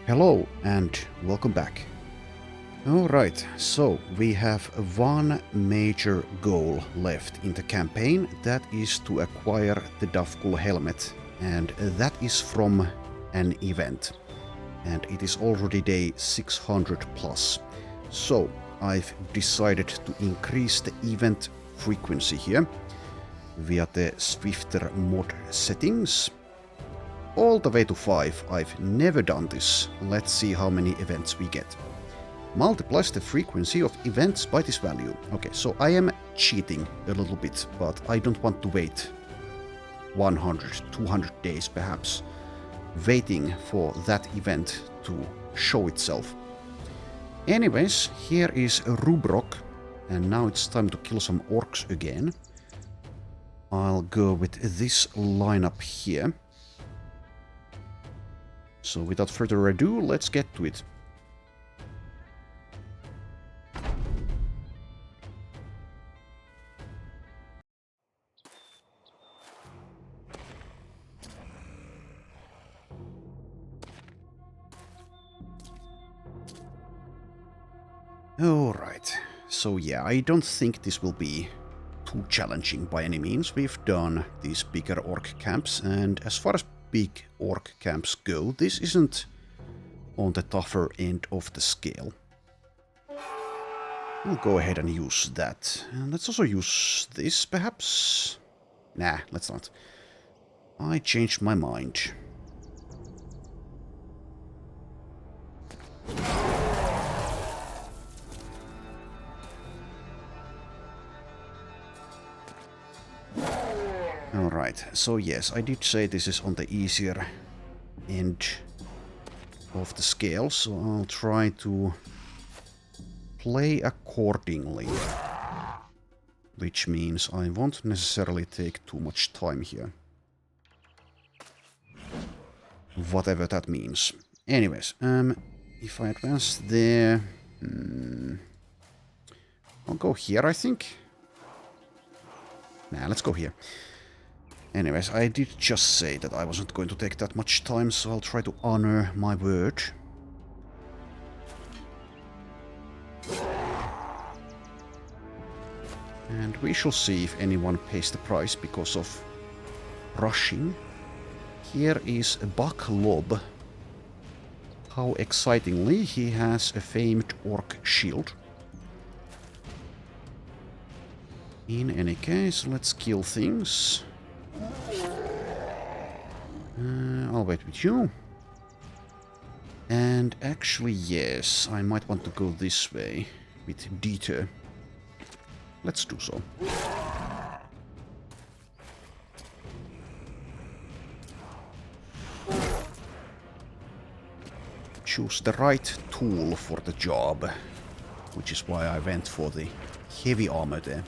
Hello and welcome back. Alright, so we have one major goal left in the campaign, that is to acquire the Davkul Helmet, and that is from an event. And it is already day 600 plus. So I've decided to increase the event frequency here via the Swifter mod settings. All the way to 5. I've never done this. Let's see how many events we get. Multiplies the frequency of events by this value. Okay, so I am cheating a little bit, but I don't want to wait 100, 200 days perhaps, waiting for that event to show itself. Anyways, here is Rubrok, and now it's time to kill some orcs again. I'll go with this lineup here. So without further ado, let's get to it. Alright, so yeah, I don't think this will be too challenging by any means. We've done these bigger orc camps, and as far as big orc camps go, this isn't on the tougher end of the scale. I'll go ahead and use that. And let's also use this, perhaps? Nah, let's not. I changed my mind. Alright, so yes, I did say this is on the easier end of the scale, so I'll try to play accordingly. Which means I won't necessarily take too much time here. Whatever that means. Anyways, if I advance there... I'll go here, I think. Nah, let's go here. Anyways, I did just say that I wasn't going to take that much time, so I'll try to honor my word. And we shall see if anyone pays the price because of rushing. Here is Buck Lob. How excitingly, he has a famed orc shield. In any case, let's kill things. I'll wait with you. And actually, yes, I might want to go this way with Dieter. Let's do so. Choose the right tool for the job, which is why I went for the heavy armor there.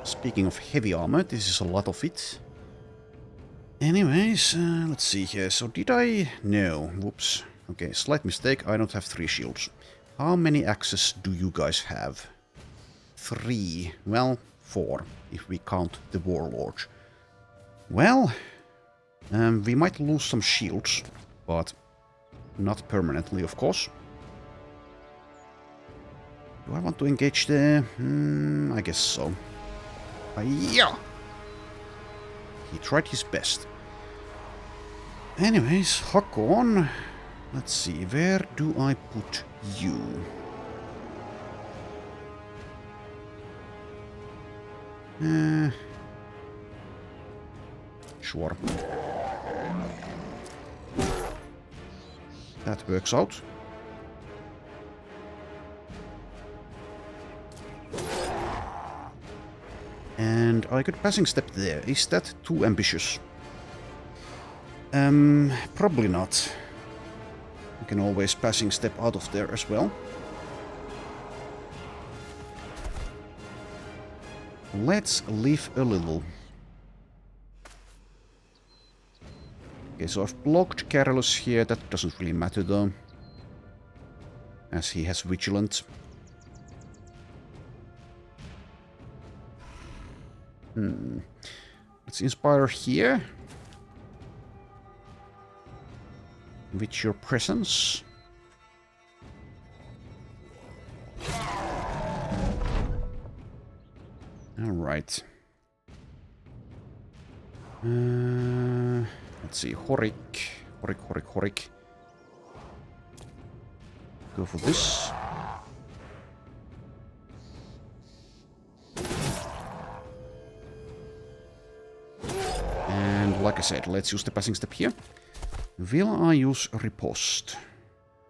Speaking of heavy armor, this is a lot of it. Anyways, let's see here. So did I... No. Whoops. Okay, slight mistake. I don't have 3 shields. How many axes do you guys have? 3. Well, 4, if we count the warlord. Well, we might lose some shields, but not permanently, of course. Do I want to engage there? I guess so. Yeah! He tried his best. Anyways, hook on. Let's see, where do I put you? Sure. That works out. And I could passing step there. Is that too ambitious? Probably not. You can always passing step out of there as well. Let's live a little. Okay, so I've blocked Carolus here. That doesn't really matter though, as he has Vigilant. Let's inspire here. with your presence. Alright. Let's see, Horik. Go for this. And like I said, let's use the passing step here. Will I use riposte?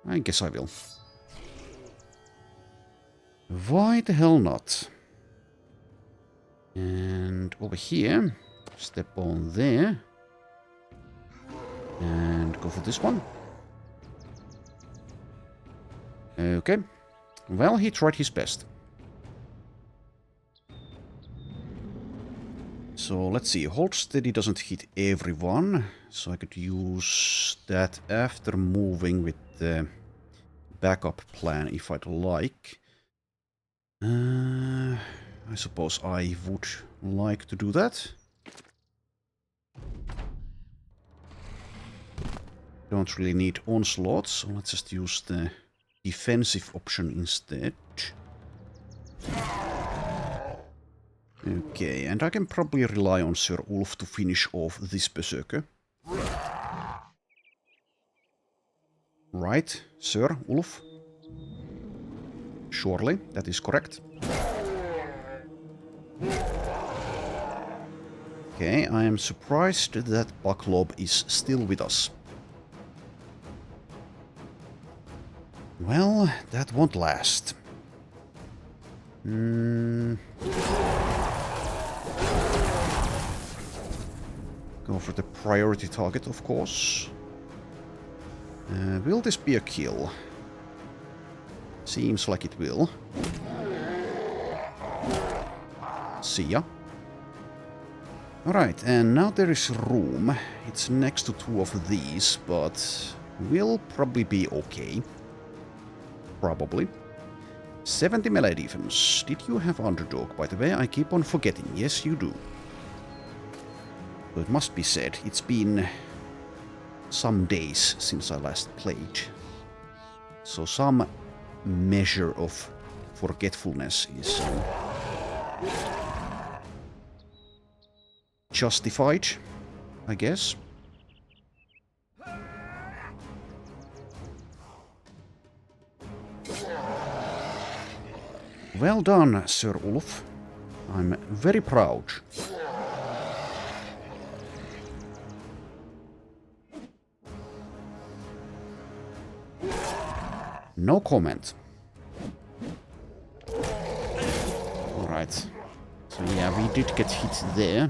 I guess I will. Why the hell not? And over here, step on there. And go for this one. Okay. Well, he tried his best. So let's see. Hold steady doesn't hit everyone. So I could use that after moving with the backup plan if I'd like. I suppose I would like to do that. Don't really need onslaught, so let's just use the defensive option instead. Okay, and I can probably rely on Sir Ulf to finish off this berserker. Right, Sir Ulf? Surely, that is correct. Okay, I am surprised that Baklob is still with us. Well, that won't last. Go for the priority target, of course. Will this be a kill? Seems like it will. See ya. Alright, and now there is room. It's next to two of these, but will probably be okay. Probably. 70 melee defense. Did you have underdog, by the way? I keep on forgetting. Yes, you do. But it must be said, it's been some days since I last played. So some measure of forgetfulness is justified, I guess. Well done, Sir Ulf. I'm very proud. No comment. Alright. So yeah, we did get hit there.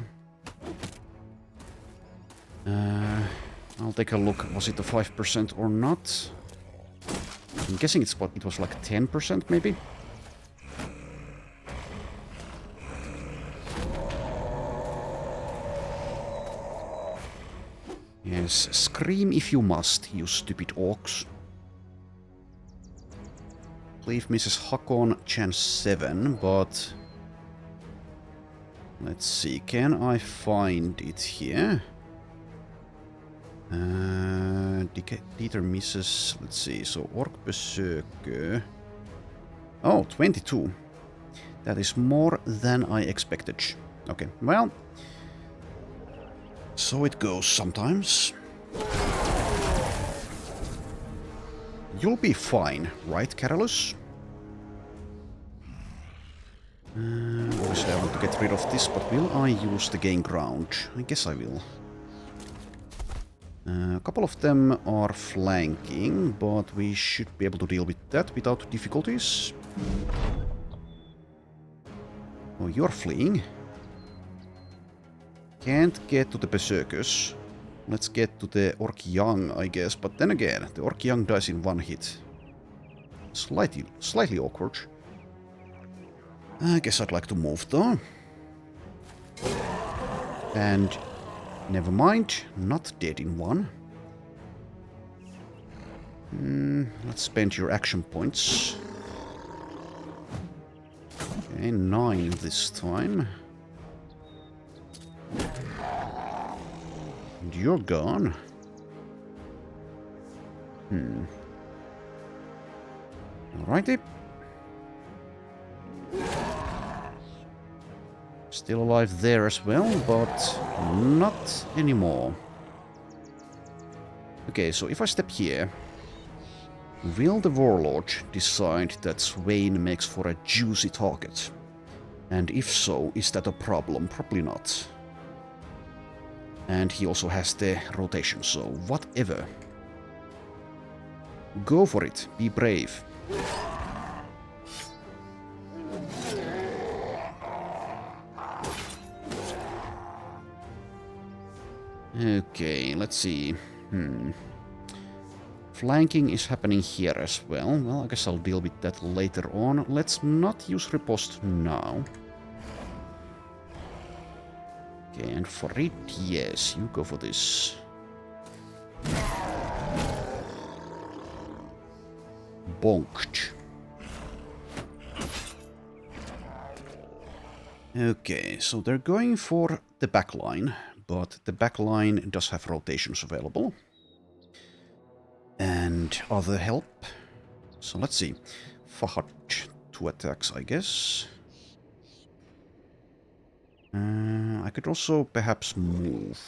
I'll take a look. Was it a 5% or not? I'm guessing it was like 10% maybe? Yes, scream if you must, you stupid orcs. Cleave misses Hakon, chance 7, but... Let's see, can I find it here? Dieter misses, let's see, so Orc Berserker... Oh, 22. That is more than I expected. Okay, well... So it goes sometimes. You'll be fine, right, Carolus? Obviously I want to get rid of this, but will I use the gain ground? I guess I will. A couple of them are flanking, but we should be able to deal with that without difficulties. Oh, you're fleeing. Can't get to the berserkers. Let's get to the Orc Young, I guess, but then again, the Orc Young dies in one hit. Slightly awkward. I guess I'd like to move though. And never mind, not dead in one. Let's spend your action points. Okay, 9 this time. And you're gone. Alrighty. Still alive there as well, but not anymore. Okay, so if I step here, will the Warlord decide that Swain makes for a juicy target? And if so, is that a problem? Probably not. And he also has the rotation, so whatever. Go for it, be brave. Okay, let's see. Flanking is happening here as well. Well, I guess I'll deal with that later on. Let's not use riposte now. Okay, and for it, yes, you go for this. Bonked. Okay, so they're going for the backline, but the backline does have rotations available. And other help. So let's see. Fahad, 2 attacks, I guess. I could also perhaps move.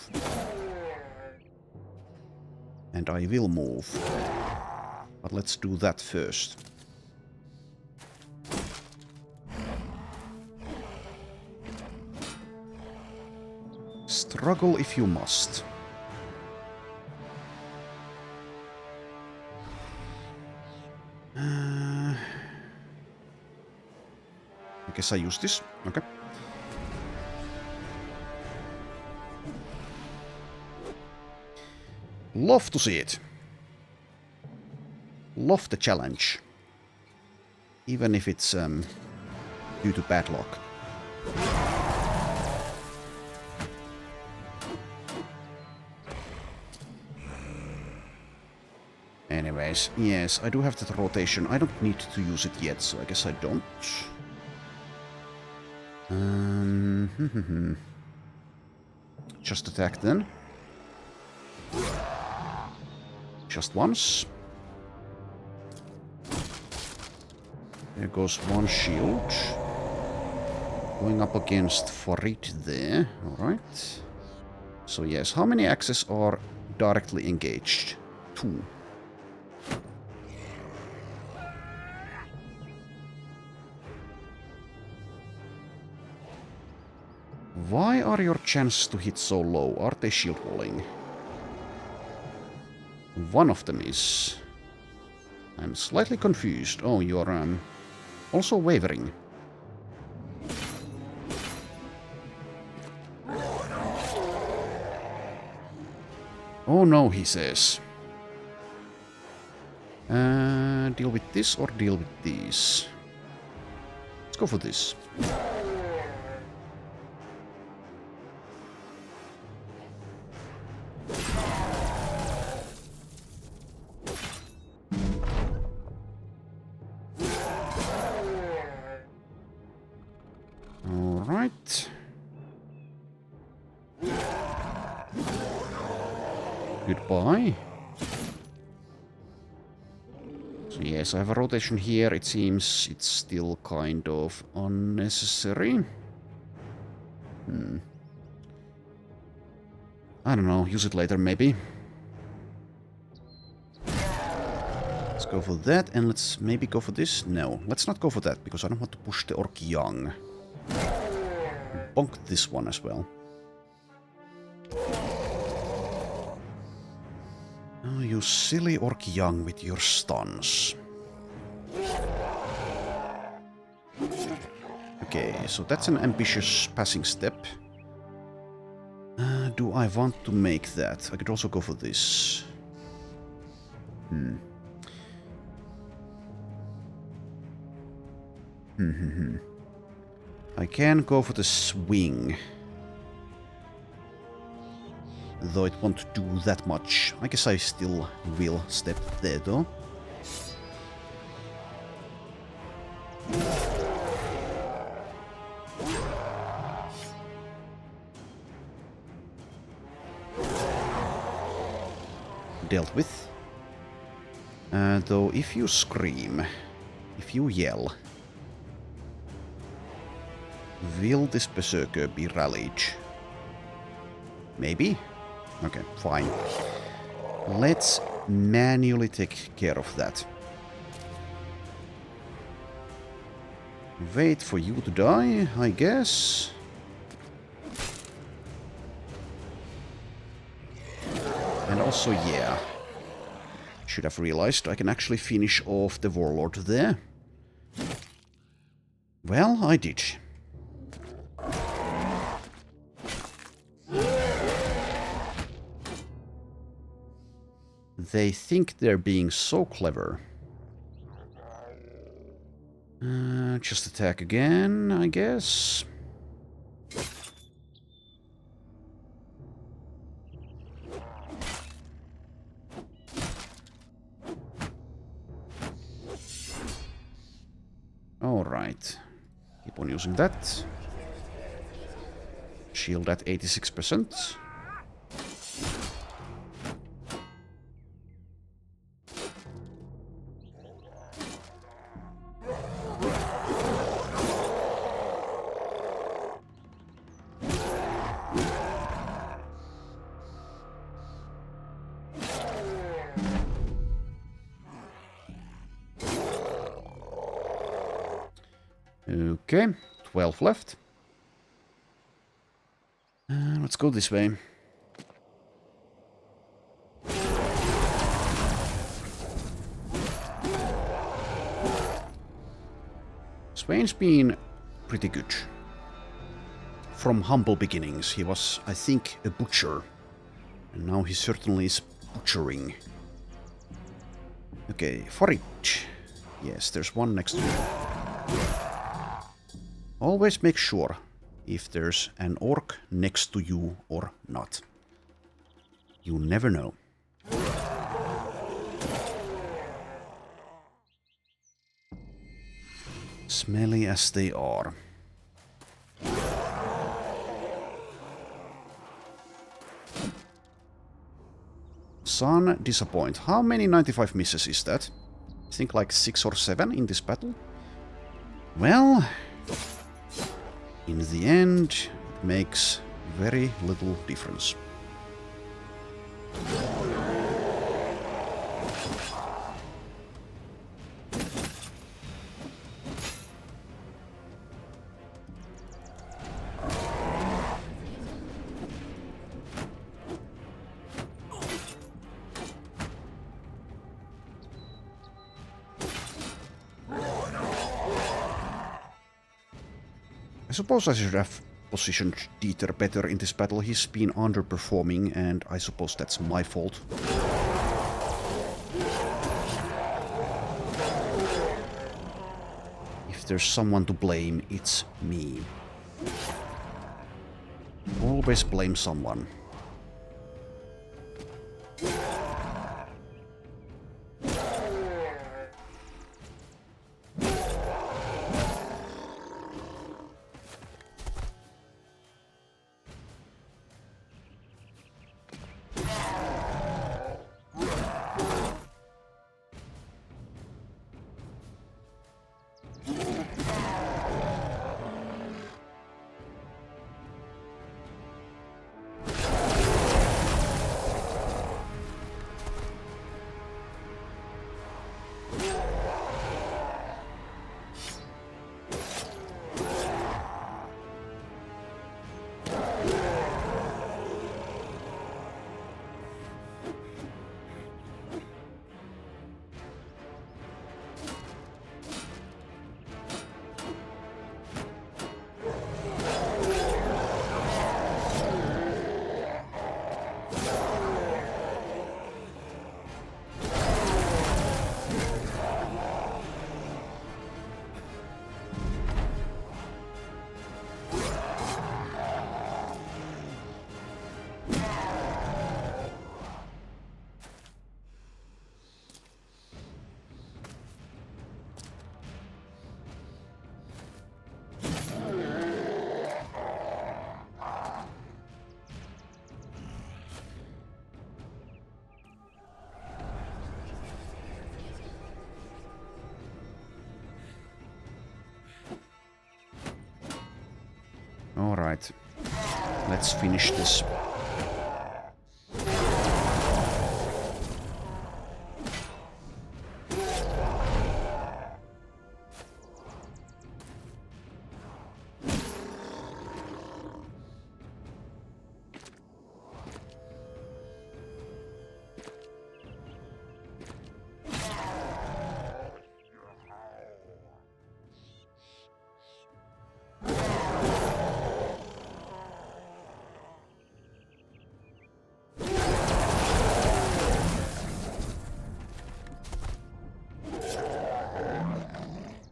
And I will move. But let's do that first. Struggle if you must. I guess I use this. Okay. Love to see it. Love the challenge. Even if it's due to bad luck. Anyways, yes, I do have that rotation. I don't need to use it yet, so I guess I don't. Just attack then. Just once. There goes one shield. Going up against Farid there. Alright. So yes, how many axes are directly engaged? 2. Why are your chances to hit so low? Are they shield walling? One of them is. I'm slightly confused. Oh, you're also wavering. Oh no, he says. Deal with this or deal with these? Let's go for this. Alright. Goodbye. So yes, I have a rotation here. It seems it's still kind of unnecessary. I don't know, use it later maybe. Let's go for that, and let's maybe go for this. No, let's not go for that, because I don't want to push the orc young. Bonk this one as well. Oh, you silly orc young with your stuns. Okay, so that's an ambitious passing step. Do I want to make that? I could also go for this. I can go for the swing. Though it won't do that much. I guess I still will step there though. Dealt with. Though if you scream, if you yell, will this berserker be rallied? Maybe? Okay, fine. Let's manually take care of that. Wait for you to die, I guess. And also, yeah. Should have realized I can actually finish off the warlord there. Well, I did. They think they're being so clever. Just attack again, I guess. Alright. Keep on using that. Shield at 86%. Okay, 12 left. Let's go this way. Swain's been pretty good. From humble beginnings, he was, I think, a butcher. And now he certainly is butchering. Okay, forage. Yes, there's one next to you. Always make sure if there's an orc next to you or not. You never know. Smelly as they are. Sun, disappoint. How many 95 misses is that? I think like 6 or 7 in this battle. Well, in the end, it makes very little difference. I suppose I should have positioned Dieter better in this battle. He's been underperforming, and I suppose that's my fault. If there's someone to blame, it's me. Always blame someone. Alright. Let's finish this.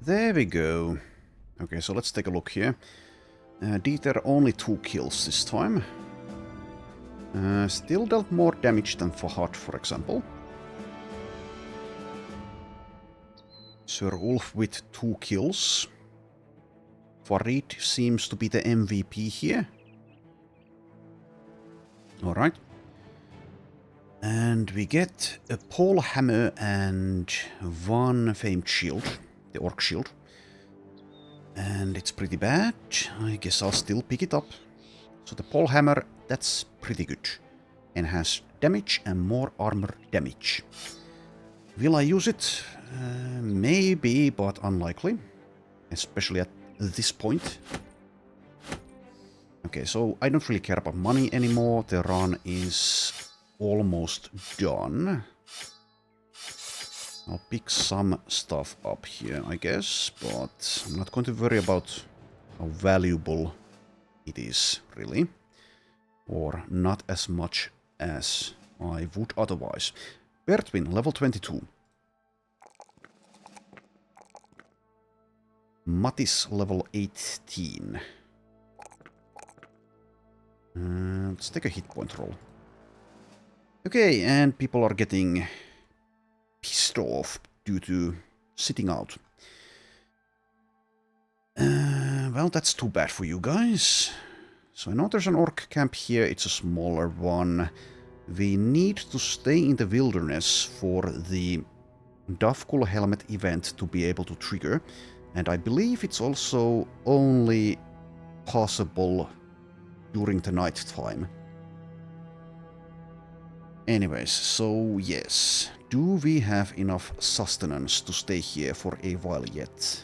There we go. Okay, so let's take a look here. Dieter only 2 kills this time. Still dealt more damage than Fahad, for example. Sir Ulf with 2 kills. Farid seems to be the MVP here. Alright. And we get a pole hammer and 1 famed shield. The orc shield. And it's pretty bad. I guess I'll still pick it up. So the pole hammer, that's pretty good. And has damage and more armor damage. Will I use it? Maybe, but unlikely. Especially at this point. Okay, so I don't really care about money anymore. The run is almost done. I'll pick some stuff up here, I guess, but I'm not going to worry about how valuable it is, really. Or not as much as I would otherwise. Bertwin, level 22. Mattis, level 18. Let's take a hit point roll. Okay, and people are getting pissed off due to sitting out. Well, that's too bad for you guys. So I know there's an orc camp here. It's a smaller one. We need to stay in the wilderness for the Davkul Helmet event to be able to trigger. And I believe it's also only possible during the night time. Anyways, so yes. Do we have enough sustenance to stay here for a while yet?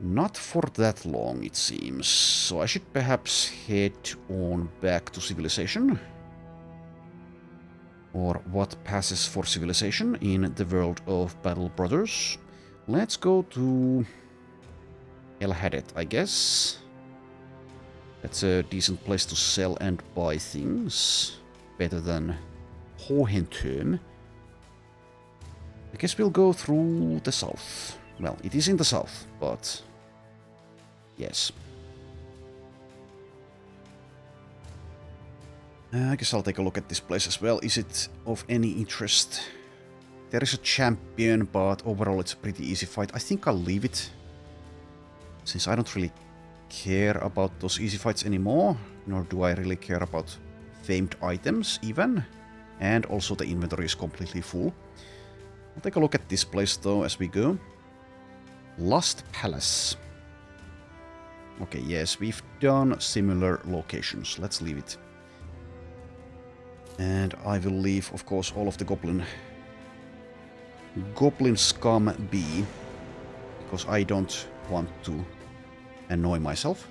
Not for that long, it seems. So I should perhaps head on back to civilization. Or what passes for civilization in the world of Battle Brothers. Let's go to Hardened, I guess. That's a decent place to sell and buy things. Better than Hohenturm. I guess we'll go through the south. Well, it is in the south, but yes. I guess I'll take a look at this place as well. Is it of any interest? There is a champion, but overall it's a pretty easy fight. I think I'll leave it, since I don't really care about those easy fights anymore, nor do I really care about famed items even, and also the inventory is completely full. I'll take a look at this place though as we go. Lost Palace. Okay, yes, we've done similar locations. Let's leave it. And I will leave, of course, all of the goblin scum be, because I don't want to annoy myself.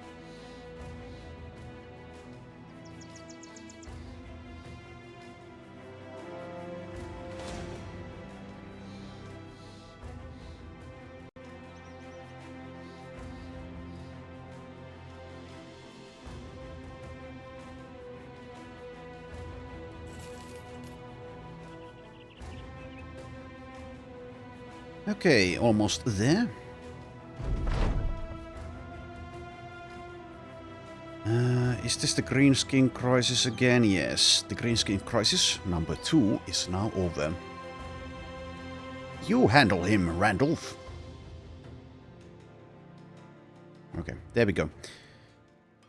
Okay, almost there. Is this the Greenskin Crisis again? Yes, the Greenskin Crisis number 2 is now over. You handle him, Randolph. Okay, there we go.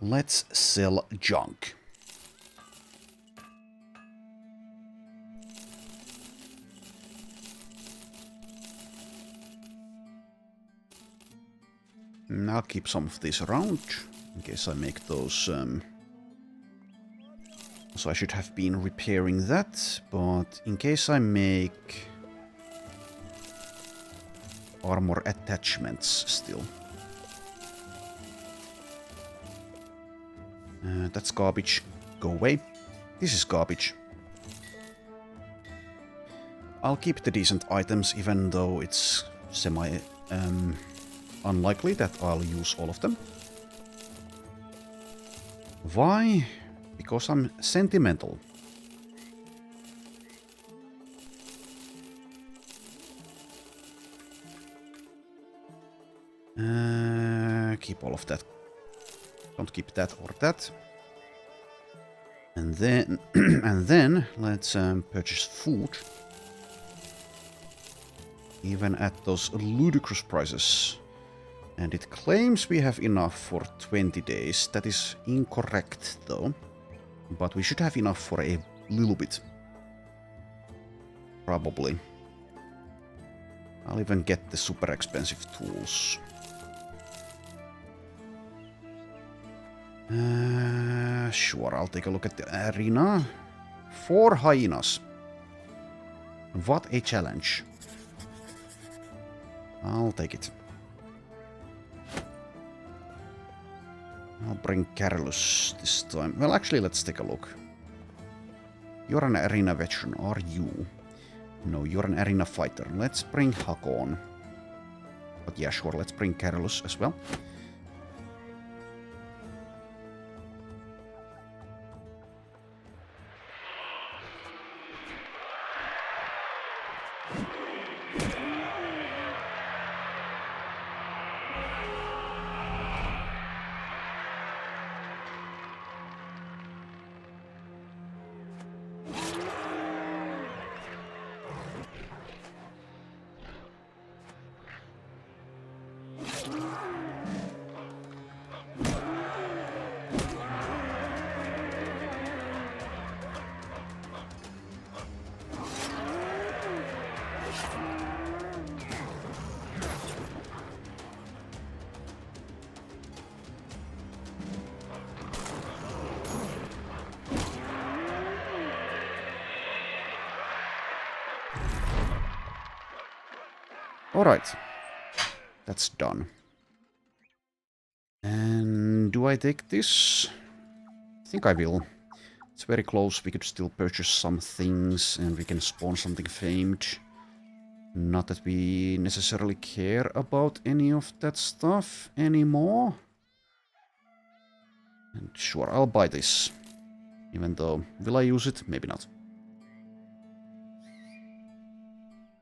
Let's sell junk. I'll keep some of these around in case I make those. So I should have been repairing that, but in case I make armor attachments still. That's garbage. Go away. This is garbage. I'll keep the decent items even though it's semi unlikely that I'll use all of them. Why? Because I'm sentimental. Keep all of that. Don't keep that or that. And then, and then let's purchase food. Even at those ludicrous prices. And it claims we have enough for 20 days. That is incorrect though. But we should have enough for a little bit. Probably. I'll even get the super expensive tools. Sure, I'll take a look at the arena. 4 hyenas. What a challenge. I'll take it. I'll bring Carolus this time. Well, actually, let's take a look. You're an arena veteran, are you? No, you're an arena fighter. Let's bring Hakon. But yeah, sure, let's bring Carolus as well. Alright. That's done. And do I take this? I think I will. It's very close. We could still purchase some things and we can spawn something famed. Not that we necessarily care about any of that stuff anymore. And sure, I'll buy this. Even though, will I use it? Maybe not.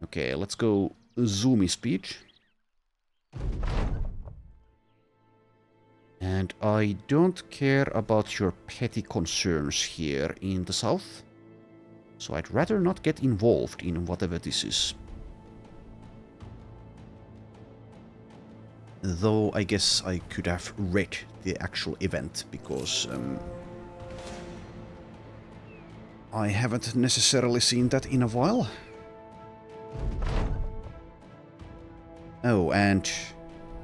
Okay, let's go zoomy speed. And I don't care about your petty concerns here in the south. So I'd rather not get involved in whatever this is. Though I guess I could have read the actual event, because I haven't necessarily seen that in a while. Oh, and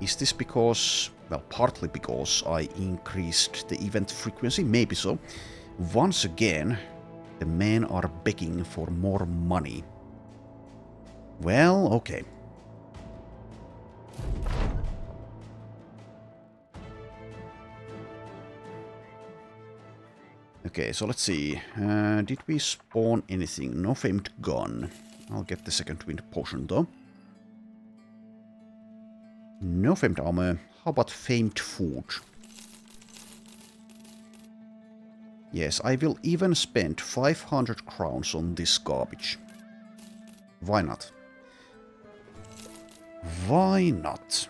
is this because, well, partly because I increased the event frequency? Maybe so. Once again, the men are begging for more money. Well, okay. Okay, so let's see. Did we spawn anything? No famed gun. I'll get the second wind potion though. No famed armor. How about famed food? Yes, I will even spend 500 crowns on this garbage. Why not? Why not?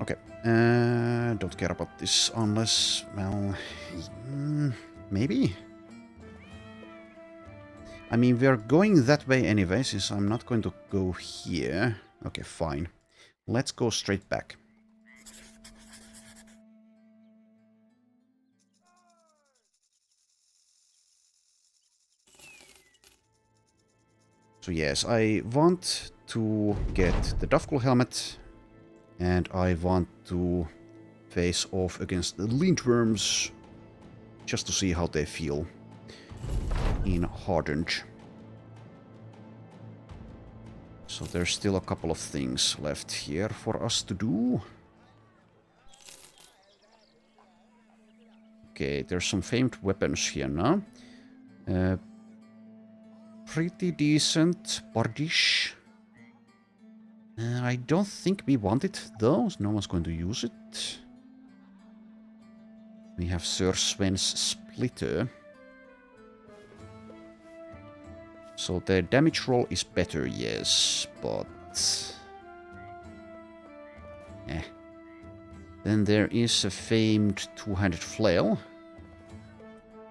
Okay. Don't care about this unless, well, maybe? I mean, we're going that way anyway, since I'm not going to go here. Okay, fine. Let's go straight back. So yes, I want to get the Davkul Helmet, And I want to face off against the lindworms just to see how they feel in Hardened. So there's still a couple of things left here for us to do. Okay, there's some famed weapons here now. Pretty decent bardish. I don't think we want it though, no one's going to use it. We have Sir Sven's Splitter. So the damage roll is better, yes, but... Then there is a famed two-handed flail,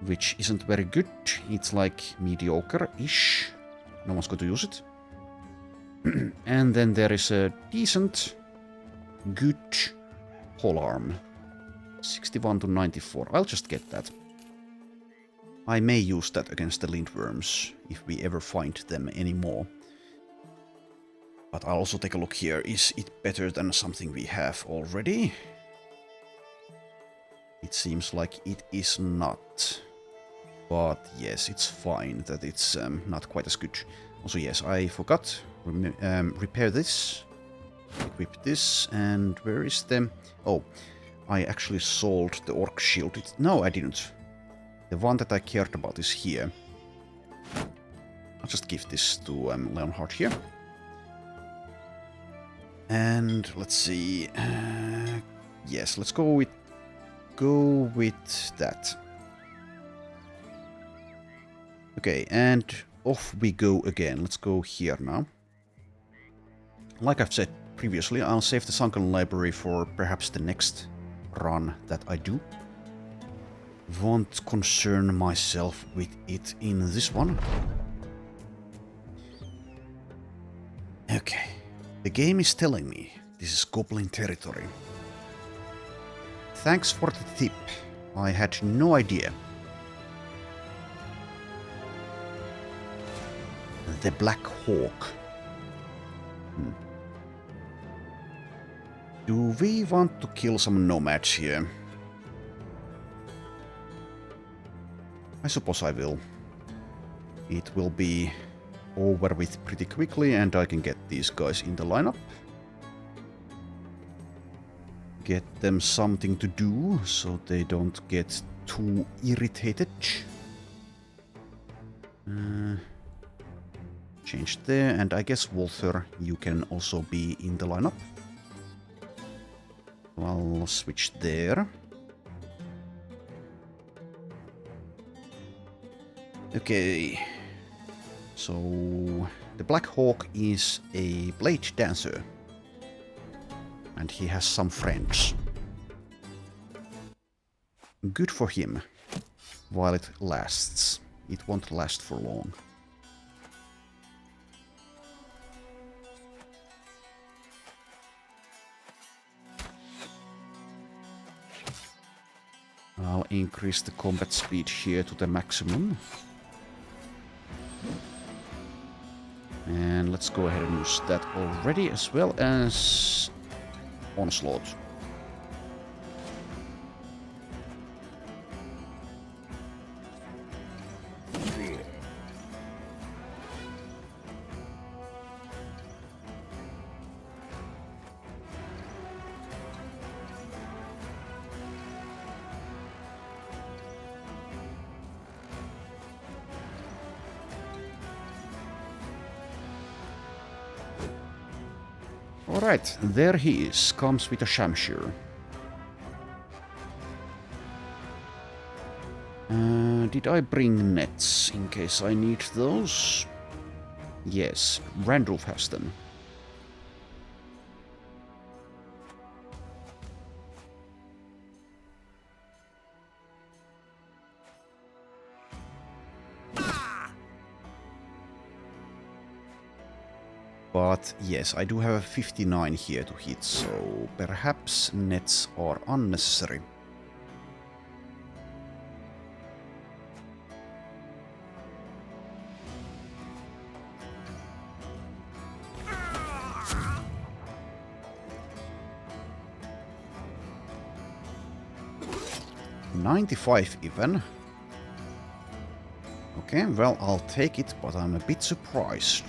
which isn't very good. It's like mediocre-ish. No one's going to use it. And then there is a decent, good polearm. 61 to 94. I'll just get that. I may use that against the lindworms, if we ever find them anymore. But I'll also take a look here. Is it better than something we have already? It seems like it is not. But yes, it's fine that it's not quite as good. Also, yes, I forgot. Repair this. Equip this. And where is the... Oh, I actually sold the orc shield. No, I didn't. The one that I cared about is here. I'll just give this to Leonhard here. And let's see. Yes, let's go with that. Okay, and off we go again. Let's go here now. Like I've said previously, I'll save the sunken library for perhaps the next run that I do. Won't concern myself with it in this one. Okay, the game is telling me this is goblin territory. Thanks for the tip. I had no idea. The Black Hawk. Do we want to kill some nomads here? I suppose I will. It will be over with pretty quickly and I can get these guys in the lineup. Get them something to do so they don't get too irritated. Change there, and I guess Walther, you can also be in the lineup. I'll switch there. Okay, so the Black Hawk is a blade dancer, and he has some friends. Good for him, while it lasts. It won't last for long. I'll increase the combat speed here to the maximum. And let's go ahead and use that already, as well as Onslaught. Alright, there he is, comes with a Shamshir. Did I bring nets in case I need those? Yes, Randolph has them. But yes, I do have a 59 here to hit, so perhaps nets are unnecessary. 95 even. Okay, well, I'll take it, but I'm a bit surprised.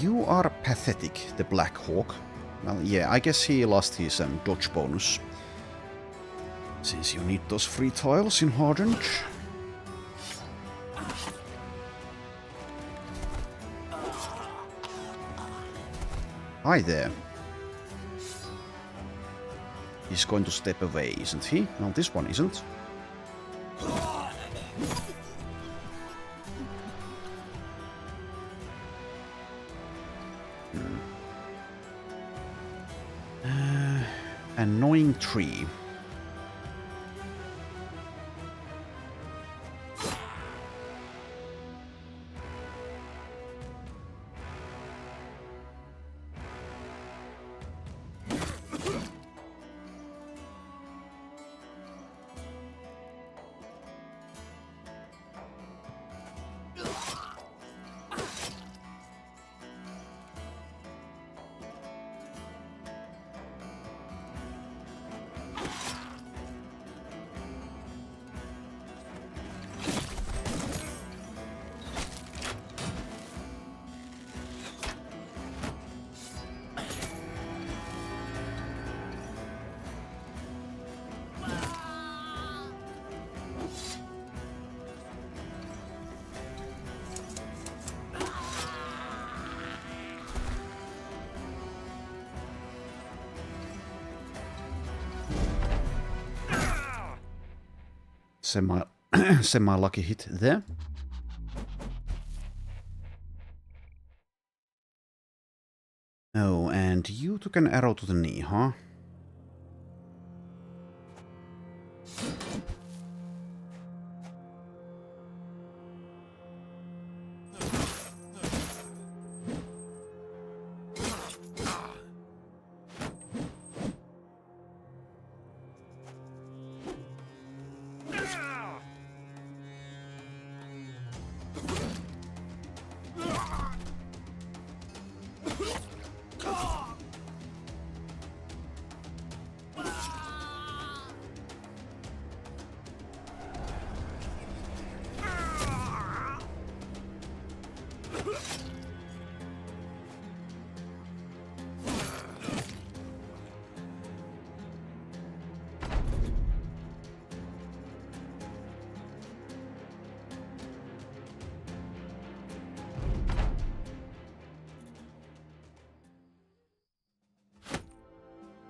You are pathetic, the Black Hawk. Well, yeah, I guess he lost his dodge bonus. Since you need those free tiles in Hardened. Hi there. He's going to step away, isn't he? No, this one isn't. Annoying tree. Semi-lucky hit there. Oh, and you took an arrow to the knee, huh?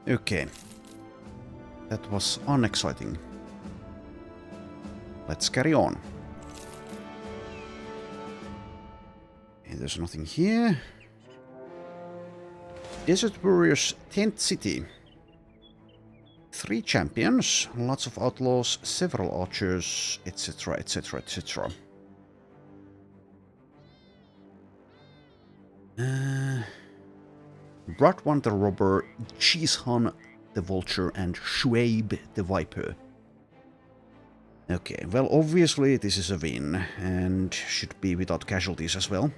Okay. That was unexciting. Let's carry on. Okay, there's nothing here. Desert Warriors Tent City. 3 champions, lots of outlaws, several archers, etc, etc, etc. Bratwan the Robber, Cheesehan the Vulture, and Shuaib the Viper. Okay, well, obviously this is a win, and should be without casualties as well.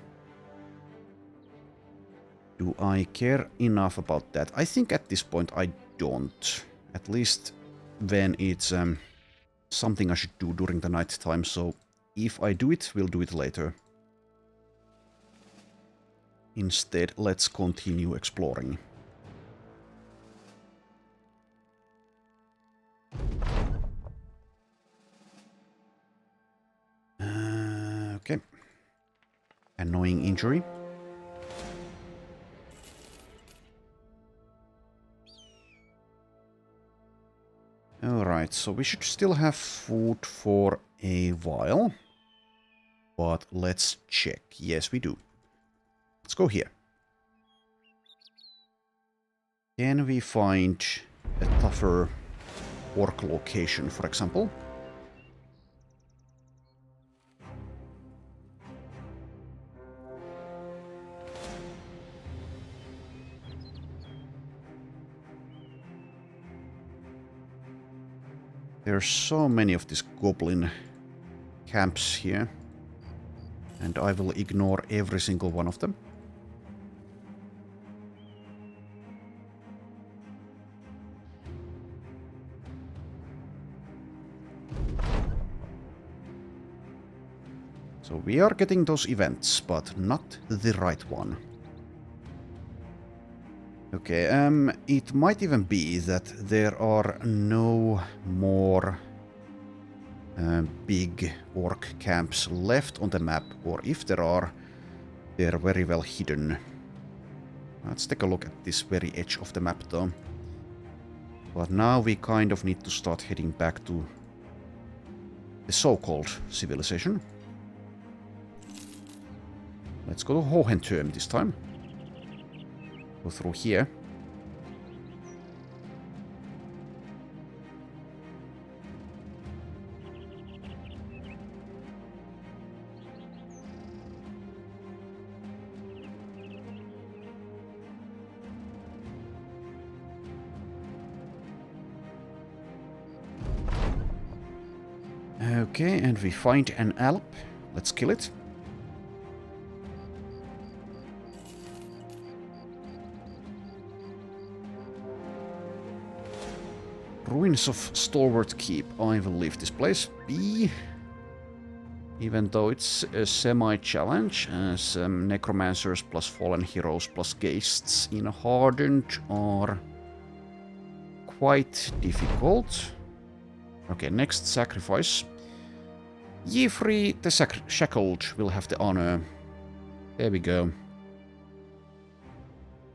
Do I care enough about that? I think at this point I don't. At least when it's something I should do during the night time, so if I do it, we'll do it later. Instead, let's continue exploring. Okay. Annoying injury. Alright, so we should still have food for a while. But let's check. Yes, we do. Let's go here. Can we find a tougher orc location, for example? There's so many of these goblin camps here, and I will ignore every single one of them. So we are getting those events, but not the right one. Okay, it might even be that there are no more big orc camps left on the map, or if there are, they're very well hidden. Let's take a look at this very edge of the map though. But now we kind of need to start heading back to the so-called civilization. Let's go to Hardened this time. Go through here. Okay, and we find an Alp. Let's kill it. Ruins of Stalwart Keep. I will leave this place be. Even though it's a semi-challenge, as Necromancers plus Fallen Heroes plus Ghasts in Hardened are quite difficult. Okay, next sacrifice. Ye free the shackled will have the honor. There we go.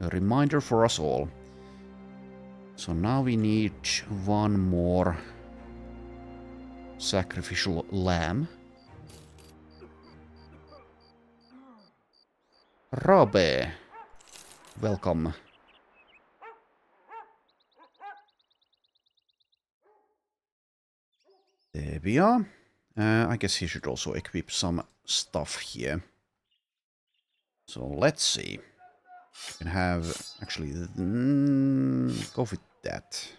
A reminder for us all. So now we need one more sacrificial lamb. Robe, welcome. There we are. I guess he should also equip some stuff here. So let's see. You can have actually go with that.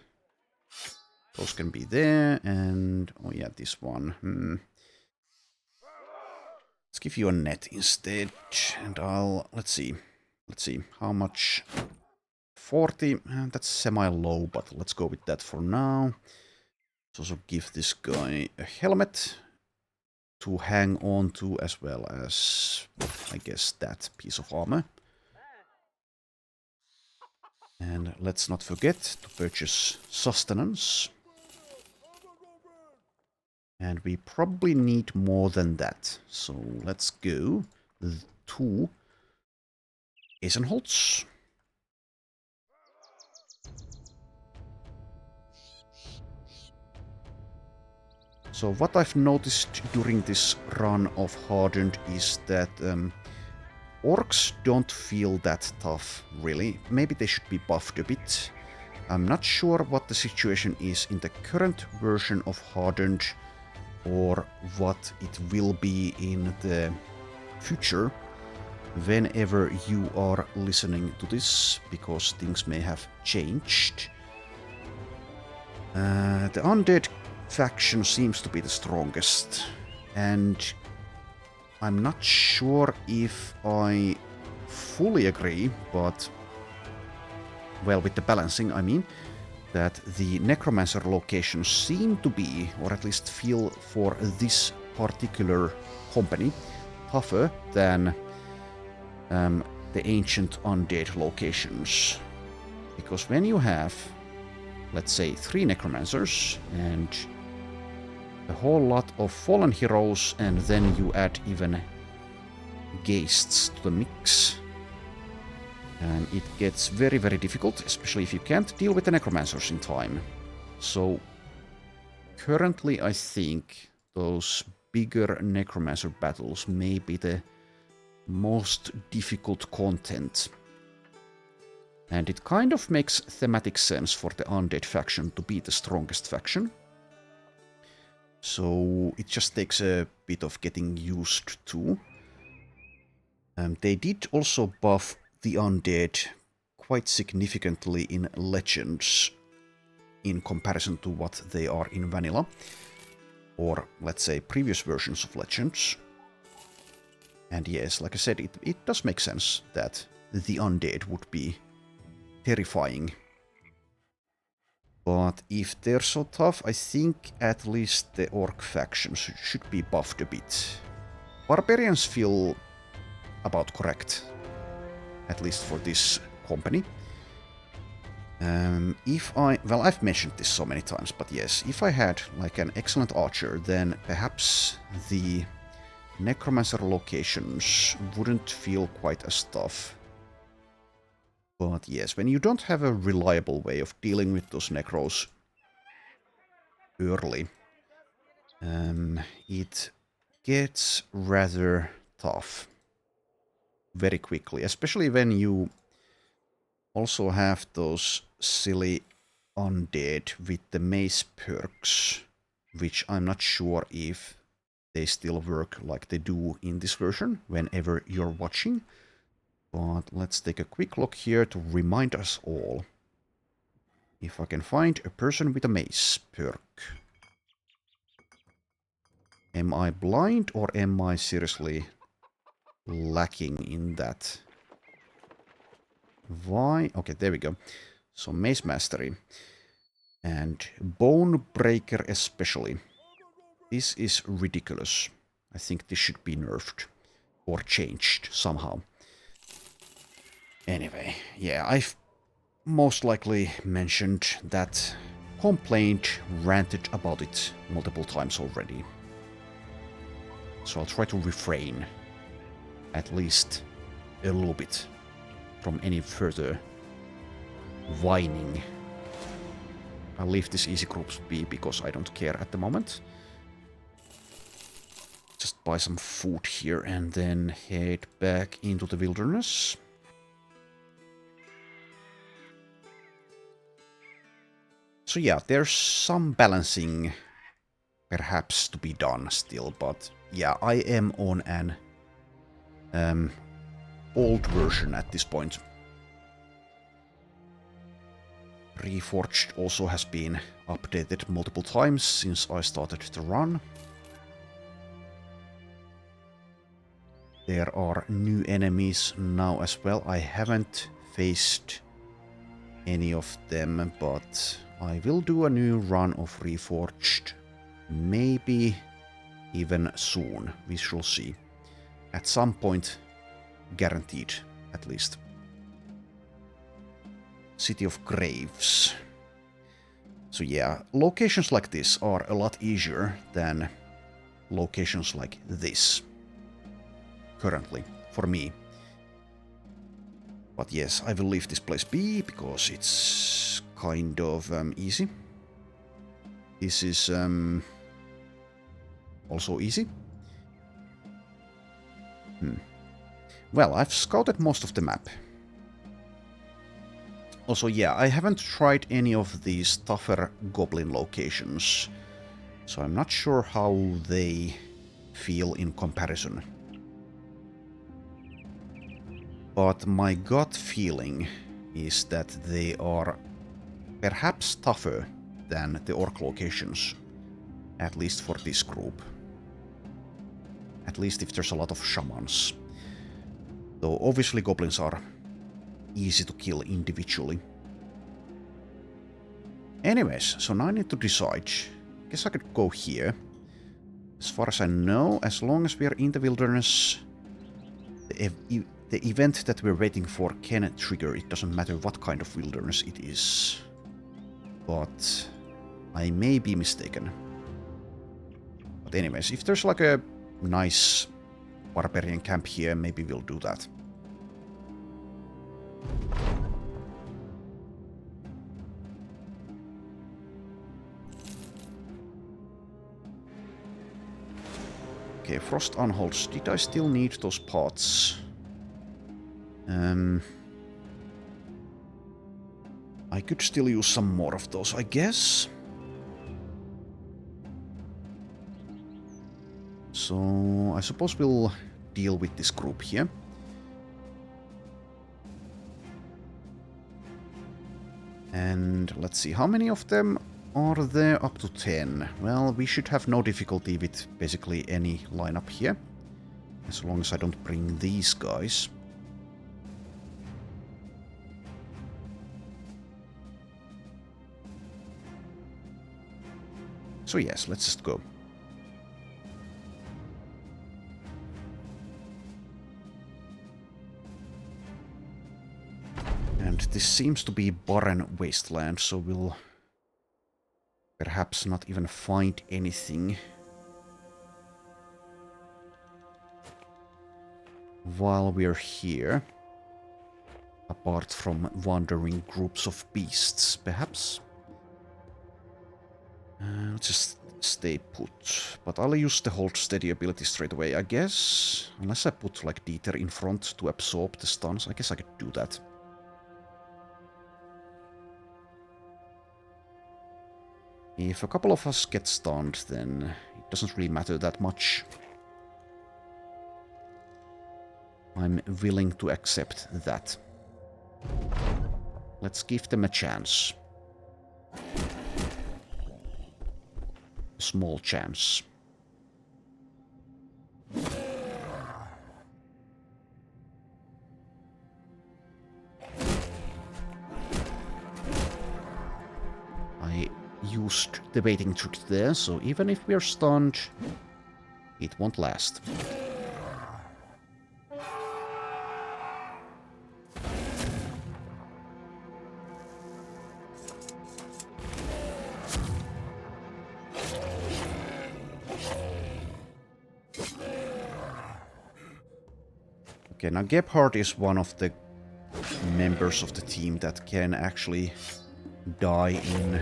Those can be there, and oh yeah, this one. Let's give you a net instead, and let's see how much. 40. That's semi-low, but let's go with that for now. Let's also give this guy a helmet to hang on to, as well as, I guess, that piece of armor. And let's not forget to purchase sustenance. And we probably need more than that. So let's go to Eisenholz. So what I've noticed during this run of Hardened is that orcs don't feel that tough, really. Maybe they should be buffed a bit. I'm not sure what the situation is in the current version of Hardened, or what it will be in the future, whenever you are listening to this, because things may have changed. The undead faction seems to be the strongest, and I'm not sure if I fully agree, but, well, with the balancing, I mean, that the Necromancer locations seem to be, or at least feel for this particular company, tougher than the ancient undead locations. Because when you have, let's say, 3 Necromancers and a whole lot of fallen heroes, and then you add even ghasts to the mix, it gets very, very difficult, especially if you can't deal with the necromancers in time. So currently I think those bigger necromancer battles may be the most difficult content. And it kind of makes thematic sense for the undead faction to be the strongest faction. So it just takes a bit of getting used to. They did also buff the undead quite significantly in Legends. in comparison to what they are in vanilla, or let's say previous versions of Legends. And yes, like I said, it does make sense that the undead would be terrifying. But if they're so tough, I think at least the orc factions should be buffed a bit. Barbarians feel about correct, at least for this company. Well, I've mentioned this so many times, but yes, if I had like an excellent archer, then perhaps the necromancer locations wouldn't feel quite as tough. But yes, when you don't have a reliable way of dealing with those necros early, it gets rather tough very quickly, especially when you also have those silly undead with the mace perks, which I'm not sure if they still work like they do in this version whenever you're watching. But let's take a quick look here to remind us all. If I can find a person with a mace perk. Am I blind or am I seriously lacking in that? Why? Okay, there we go. So mace mastery. And bone breaker especially. This is ridiculous. I think this should be nerfed. Or changed somehow. Anyway, yeah, I've most likely mentioned that, complained, ranted about it multiple times already. So I'll try to refrain, at least a little bit, from any further whining. I'll leave this easy groups be because I don't care at the moment. Just buy some food here and then head back into the wilderness. So yeah, there's some balancing perhaps to be done still, but yeah, I am on an old version at this point. Reforged also has been updated multiple times since I started the run. There are new enemies now as well. I haven't faced any of them, but I will do a new run of Reforged. Maybe even soon. We shall see. At some point, guaranteed, at least. City of Graves. So yeah, locations like this are a lot easier than locations like this. Currently, for me. But yes, I will leave this place be, because it's kind of easy. This is also easy. Well, I've scouted most of the map. Also, yeah, I haven't tried any of these tougher goblin locations, so I'm not sure how they feel in comparison. But my gut feeling is that they are perhaps tougher than the orc locations, at least for this group. At least if there's a lot of shamans. Though obviously goblins are easy to kill individually. Anyways, so now I need to decide. Guess I could go here. As far as I know, as long as we are in the wilderness, the event that we're waiting for can trigger. It doesn't matter what kind of wilderness it is. But I may be mistaken. But anyways, if there's like a nice barbarian camp here, maybe we'll do that. Okay, Frost Unholds. Did I still need those pots? I could still use some more of those, I guess. So I suppose we'll deal with this group here. And let's see, how many of them are there? Up to 10. Well, we should have no difficulty with basically any lineup here. As long as I don't bring these guys. So yes, let's just go. And this seems to be barren wasteland, so we'll perhaps not even find anything while we're here. Apart from wandering groups of beasts, perhaps. Let's just stay put. But I'll use the hold steady ability straight away, I guess. Unless I put like Dieter in front to absorb the stuns. I guess I could do that. If a couple of us get stunned, then it doesn't really matter that much. I'm willing to accept that. Let's give them a chance. Small chance. I used the baiting trick there, so even if we're stunned, it won't last. Okay, now Gebhardt is one of the members of the team that can actually die in,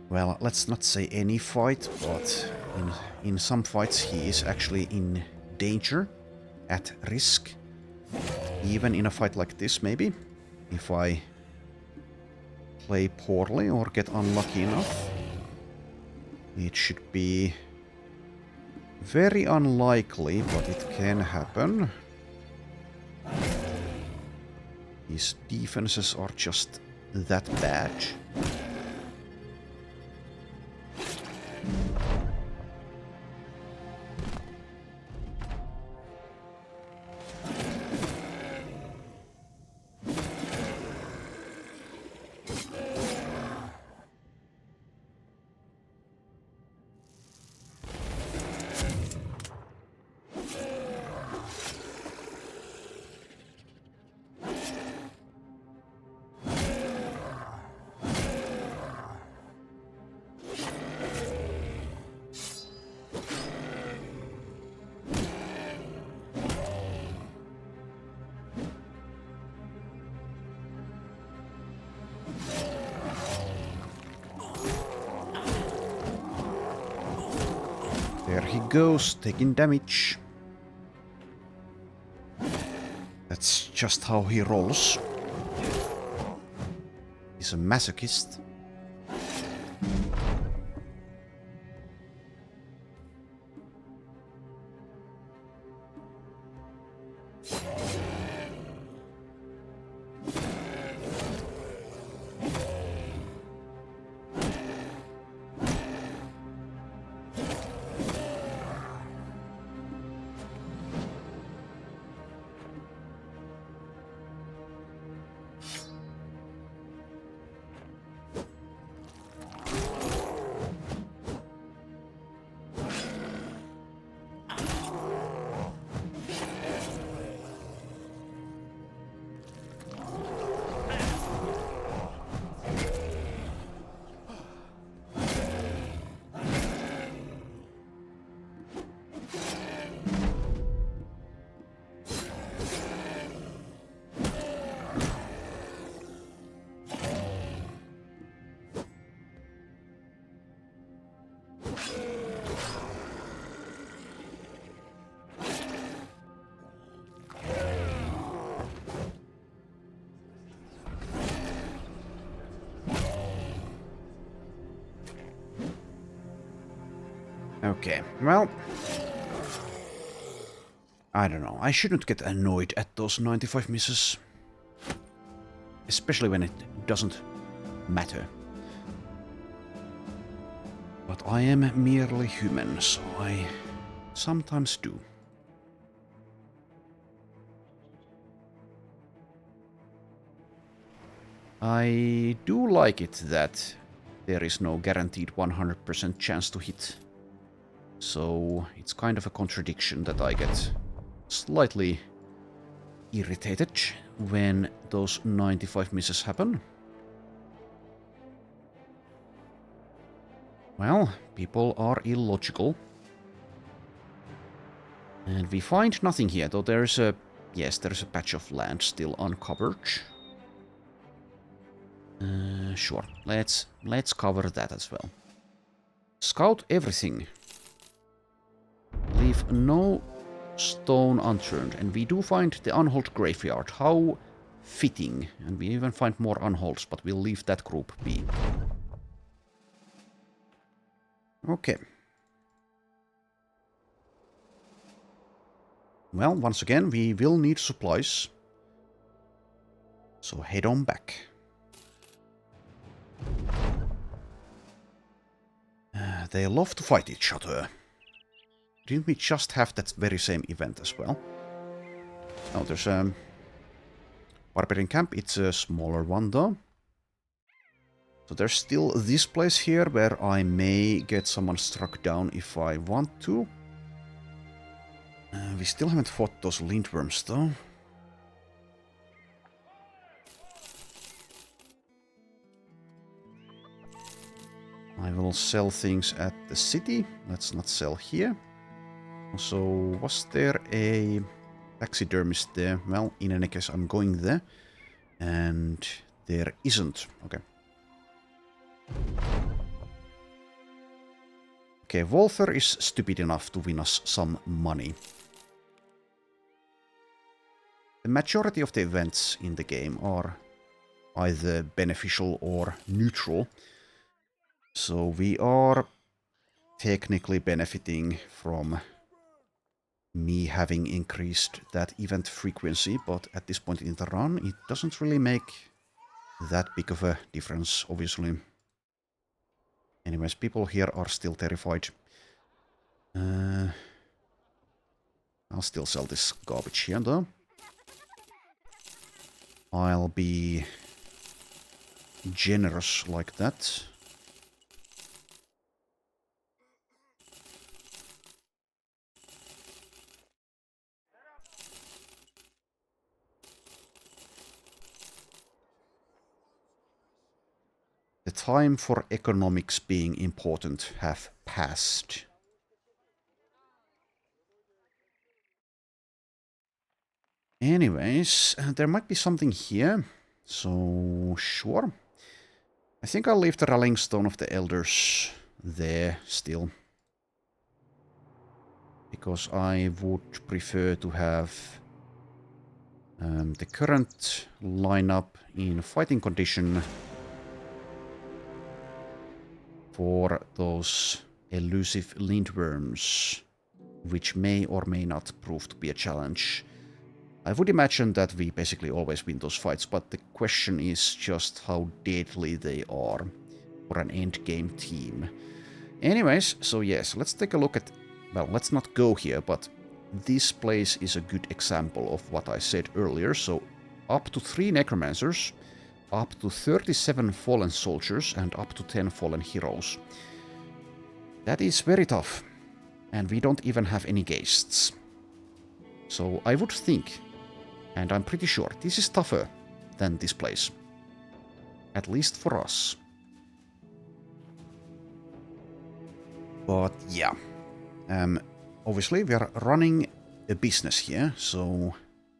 well, let's not say any fight, but in some fights he is actually in danger, at risk. Even in a fight like this, maybe, if I play poorly or get unlucky enough. It should be very unlikely, but it can happen. His defenses are just that bad. There he goes, taking damage. That's just how he rolls. He's a masochist. Okay, well, I don't know. I shouldn't get annoyed at those 95 misses. Especially when it doesn't matter. But I am merely human, so I sometimes do. I do like it that there is no guaranteed 100% chance to hit. So it's kind of a contradiction that I get slightly irritated when those 95 misses happen. Well, people are illogical. And we find nothing here, though there's a... Yes, there's a patch of land still uncovered. Sure, let's cover that as well. Scout everything. Leave no stone unturned. And we do find the unhauled graveyard. How fitting. And we even find more unholds, but we'll leave that group be. Okay. Well, once again, we will need supplies. So head on back. They love to fight each other. Didn't we just have that very same event as well? Oh, there's a Barbarian Camp. It's a smaller one, though. So there's still this place here where I may get someone struck down if I want to. We still haven't fought those lindworms, though. I will sell things at the city. Let's not sell here. So, was there a taxidermist there? Well, in any case, I'm going there. And there isn't. Okay. Okay, Walther is stupid enough to win us some money. The majority of the events in the game are either beneficial or neutral. So we are technically benefiting from me having increased that event frequency, but at this point in the run, it doesn't really make that big of a difference, obviously. Anyways, people here are still terrified. I'll still sell this garbage here, though. I'll be generous like that. The time for economics being important have passed. Anyways, there might be something here. So, sure. I think I'll leave the Rallying Stone of the Elders there still. Because I would prefer to have the current lineup in fighting condition for those elusive lindworms, which may or may not prove to be a challenge. I would imagine that we basically always win those fights, but the question is just how deadly they are for an endgame team. Anyways, so yes, let's take a look at... Well, let's not go here, but this place is a good example of what I said earlier. So up to 3 necromancers, up to 37 fallen soldiers, and up to 10 fallen heroes. That is very tough. And we don't even have any ghasts. So I would think, and I'm pretty sure, this is tougher than this place. At least for us. But yeah. Obviously we are running a business here, so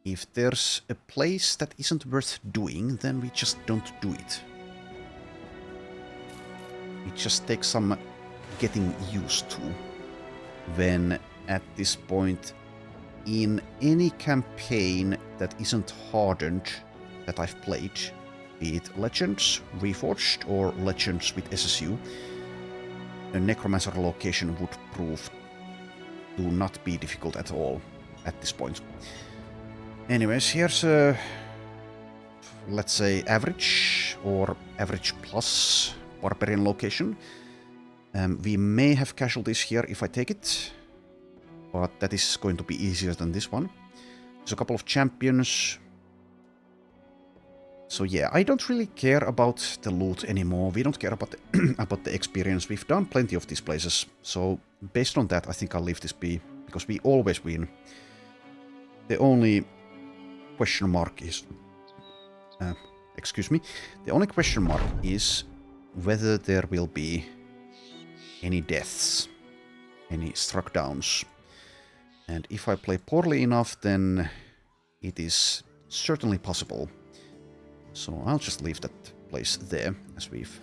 if there's a place that isn't worth doing, then we just don't do it. It just takes some getting used to. When at this point, in any campaign that isn't Hardened that I've played, be it Legends, Reforged, or Legends with SSU, a Necromancer location would prove to not be difficult at all at this point. Anyways, here's a let's say, average or average plus barbarian location. We may have casualties here if I take it, but that is going to be easier than this one. There's a couple of champions. So yeah, I don't really care about the loot anymore. We don't care about the, about the experience. We've done plenty of these places. So based on that, I think I'll leave this be, because we always win. The only question mark is... excuse me. The only question mark is whether there will be any deaths, any struck downs. And if I play poorly enough, then it is certainly possible. So I'll just leave that place there, as we've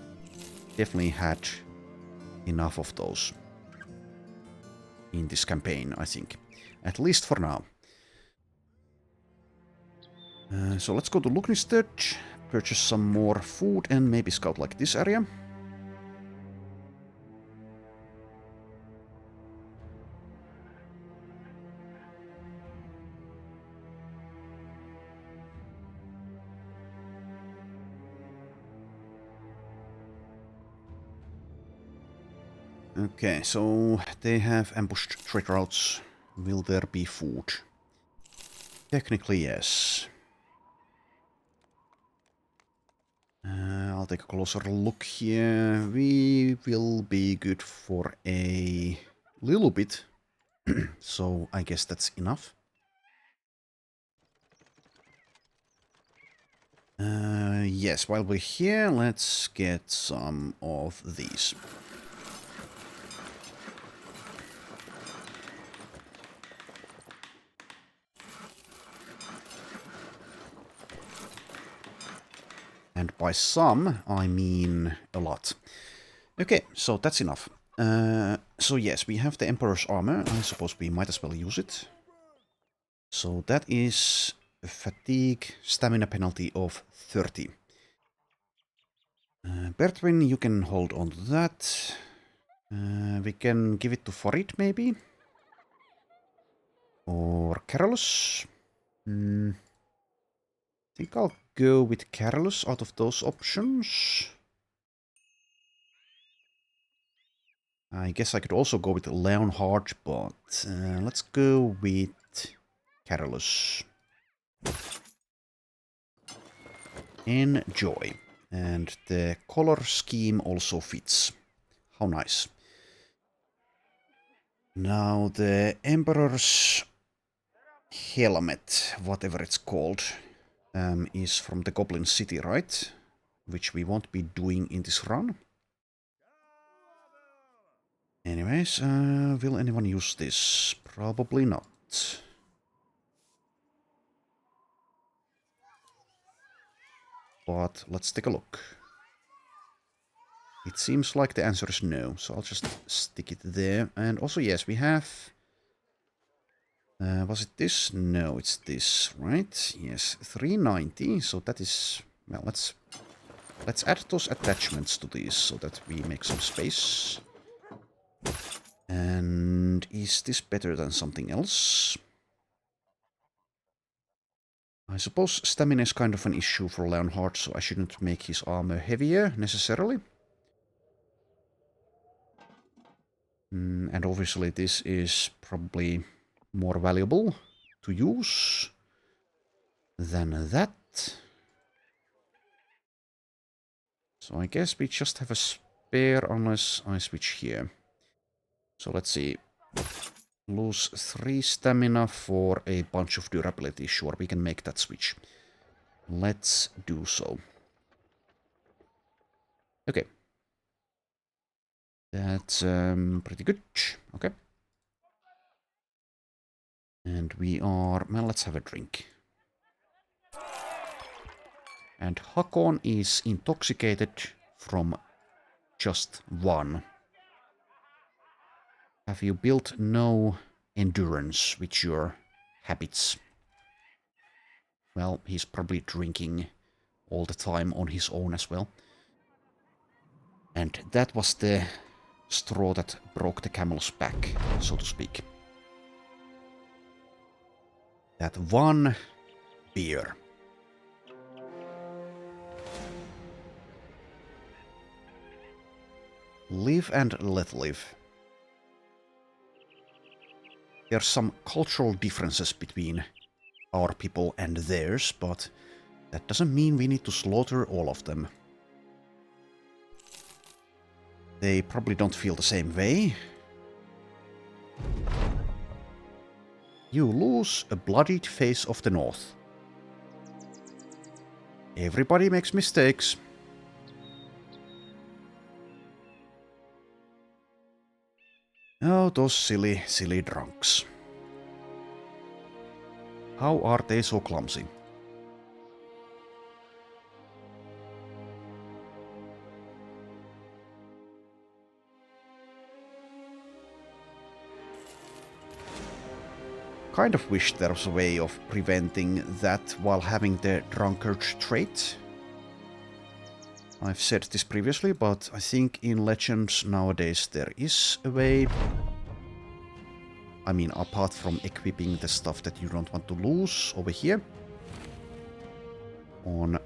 definitely had enough of those in this campaign, I think. At least for now. So let's go to Lugnisted, purchase some more food, and maybe scout like this area. Okay, so they have ambushed trade routes. Will there be food? Technically, yes. I'll take a closer look here. We will be good for a little bit. So I guess that's enough. Yes, while we're here, let's get some of these. And by some, I mean a lot. Okay, so that's enough. So yes, we have the Emperor's armor. I suppose we might as well use it. So that is a fatigue stamina penalty of 30. Bertwin, you can hold on to that. We can give it to Farid, maybe? Or Carolus? I think I'll go with Carolus out of those options. I guess I could also go with Leonhard, but let's go with Carolus. Enjoy. And the color scheme also fits. How nice. Now the Emperor's Helmet, whatever it's called, is from the Goblin City, right? Which we won't be doing in this run. Anyways, will anyone use this? Probably not. But let's take a look. It seems like the answer is no, so I'll just stick it there. And also, yes, we have... was it this? No, it's this, right? Yes, 390, so that is... Well, let's add those attachments to these so that we make some space. And is this better than something else? I suppose stamina is kind of an issue for Leonhard, so I shouldn't make his armor heavier, necessarily. And obviously this is probably more valuable to use than that. So I guess we just have a spare unless I switch here. So let's see. Lose 3 stamina for a bunch of durability. Sure, we can make that switch. Let's do so. Okay. That's pretty good. Okay. And we are... Well, let's have a drink. And Hakon is intoxicated from just 1. Have you built no endurance with your habits? Well, he's probably drinking all the time on his own as well. And that was the straw that broke the camel's back, so to speak. That one beer. Live and let live. There's some cultural differences between our people and theirs, but that doesn't mean we need to slaughter all of them. They probably don't feel the same way. You lose a bloodied face of the North. Everybody makes mistakes. Oh, those silly, silly drunks. How are they so clumsy? Kind of wish there was a way of preventing that while having the drunkard trait. I've said this previously, but I think in Legends nowadays there is a way. I mean, apart from equipping the stuff that you don't want to lose over here. On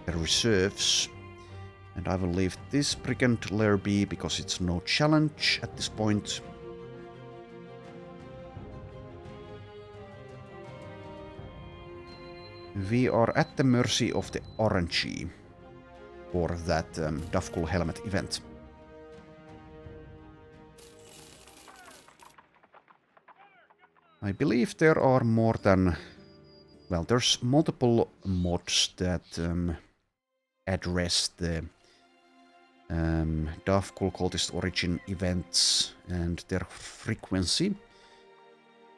the reserves. And I will leave this Brigand Lair be because it's no challenge at this point. We are at the mercy of the RNG for that Davkul Helmet event. I believe there are more than... Well, there's multiple mods that address the Davkul Cultist Origin events and their frequency.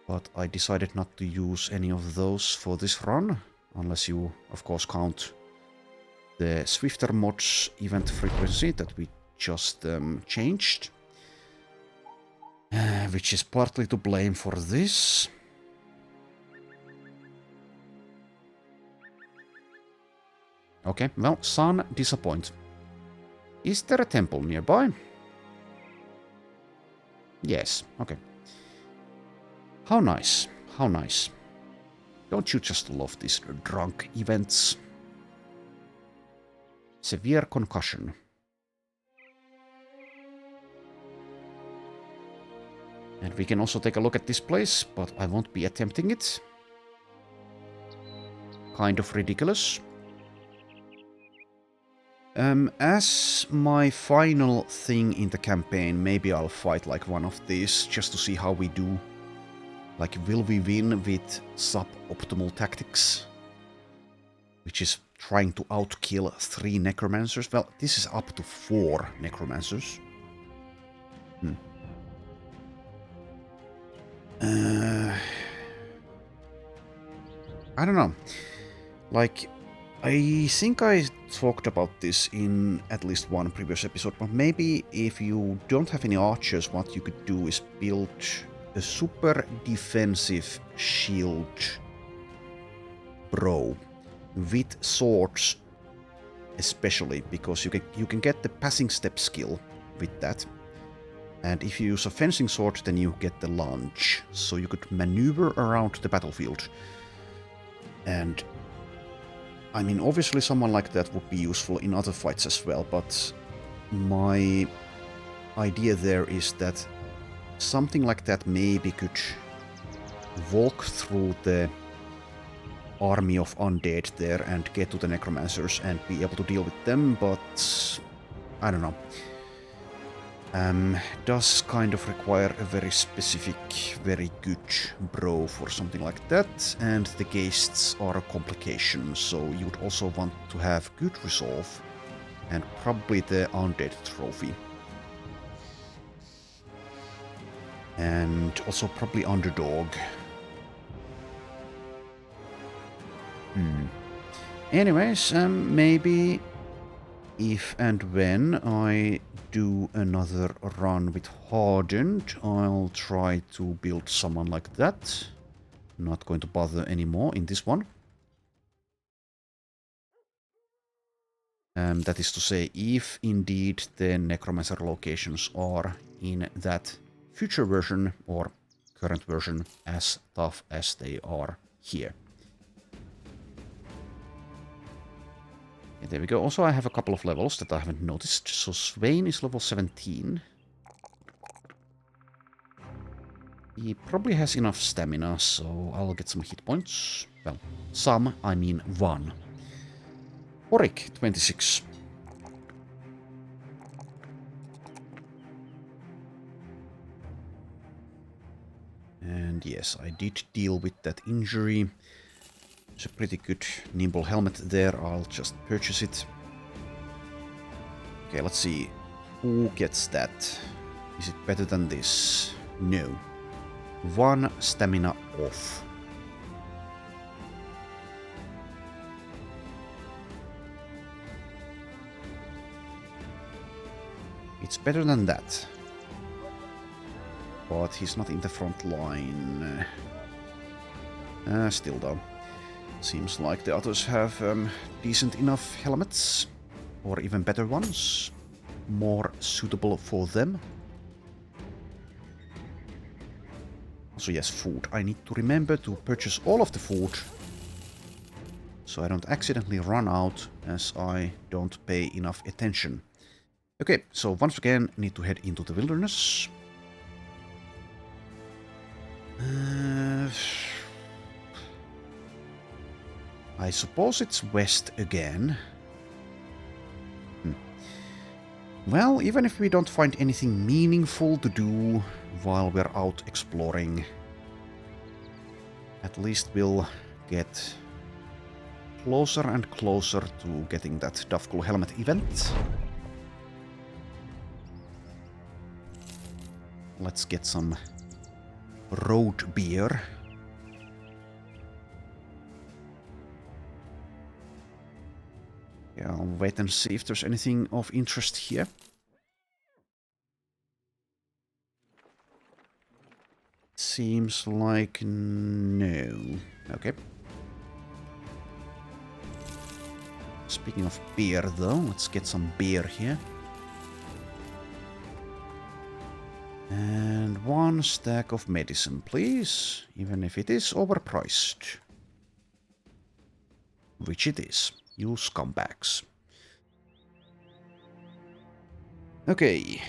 But I decided not to use any of those for this run. Unless you, of course, count the Swifter mods event frequency that we just changed. Which is partly to blame for this. Okay, well, sun disappoint. Is there a temple nearby? Yes, okay. How nice, how nice. Don't you just love these drunk events? Severe concussion. And we can also take a look at this place, but I won't be attempting it. Kind of ridiculous. As my final thing in the campaign, maybe I'll fight like one of these, just to see how we do. Like, will we win with sub-optimal tactics? Which is trying to outkill 3 necromancers. Well, this is up to 4 necromancers. I don't know. Like, I think I talked about this in at least one previous episode, but maybe if you don't have any archers, what you could do is build a super defensive shield bro with swords, especially because you can get the passing step skill with that. And if you use a fencing sword, then you get the lunge, so you could maneuver around the battlefield. And I mean, obviously someone like that would be useful in other fights as well, but my idea there is that something like that maybe could walk through the army of undead there and get to the necromancers and be able to deal with them, but I don't know. Does kind of require a very specific, very good bro for something like that, and the ghasts are a complication, so you would also want to have good resolve and probably the undead trophy. And also probably underdog. Anyways, maybe if and when I do another run with Hardened, I'll try to build someone like that. Not going to bother anymore in this one. That is to say, if indeed the Necromancer locations are in that future version or current version as tough as they are here. Yeah, there we go. Also, I have a couple of levels that I haven't noticed. So Swain is level 17. He probably has enough stamina, so I'll get some hit points. Well, some, I mean one. Oric, 26. And yes, I did deal with that injury. It's a pretty good nimble helmet there. I'll just purchase it. Okay, let's see. Who gets that? Is it better than this? No. One stamina off. It's better than that. But he's not in the front line. Still though. Seems like the others have decent enough helmets. Or even better ones. More suitable for them. Also yes, food. I need to remember to purchase all of the food. So I don't accidentally run out as I don't pay enough attention. Okay, so once again, need to head into the wilderness. I suppose it's west again. Well, even if we don't find anything meaningful to do while we're out exploring, at least we'll get closer and closer to getting that Davkul Helmet event. Let's get some road beer. Yeah, I'll wait and see if there's anything of interest here. Seems like no. Okay. Speaking of beer though, let's get some beer here. And one stack of medicine, please. Even if it is overpriced. Which it is. You scumbags. Okay.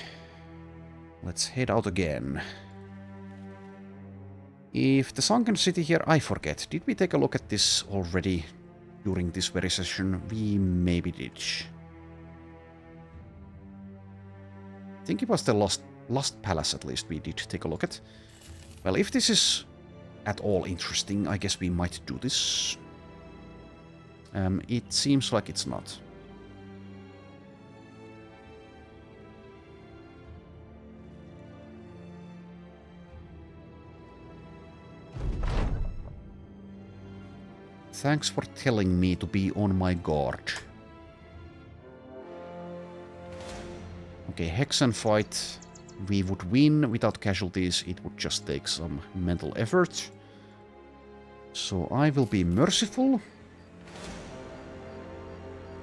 Let's head out again. If the sunken city here, I forget. Did we take a look at this already during this very session? We maybe did. I think it was the Lost Palace at least we did take a look at. Well, if this is at all interesting, I guess we might do this. It seems like it's not. Thanks for telling me to be on my guard. Okay, Hexen fight. We would win without casualties. It would just take some mental effort. So I will be merciful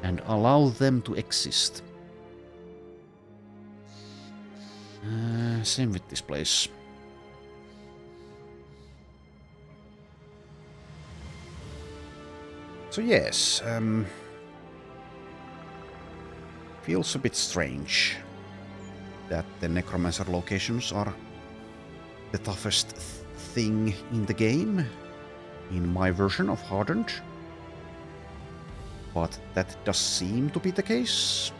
and allow them to exist. Same with this place. So yes, feels a bit strange that the Necromancer locations are the toughest thing in the game, in my version of Hardened. But that does seem to be the case.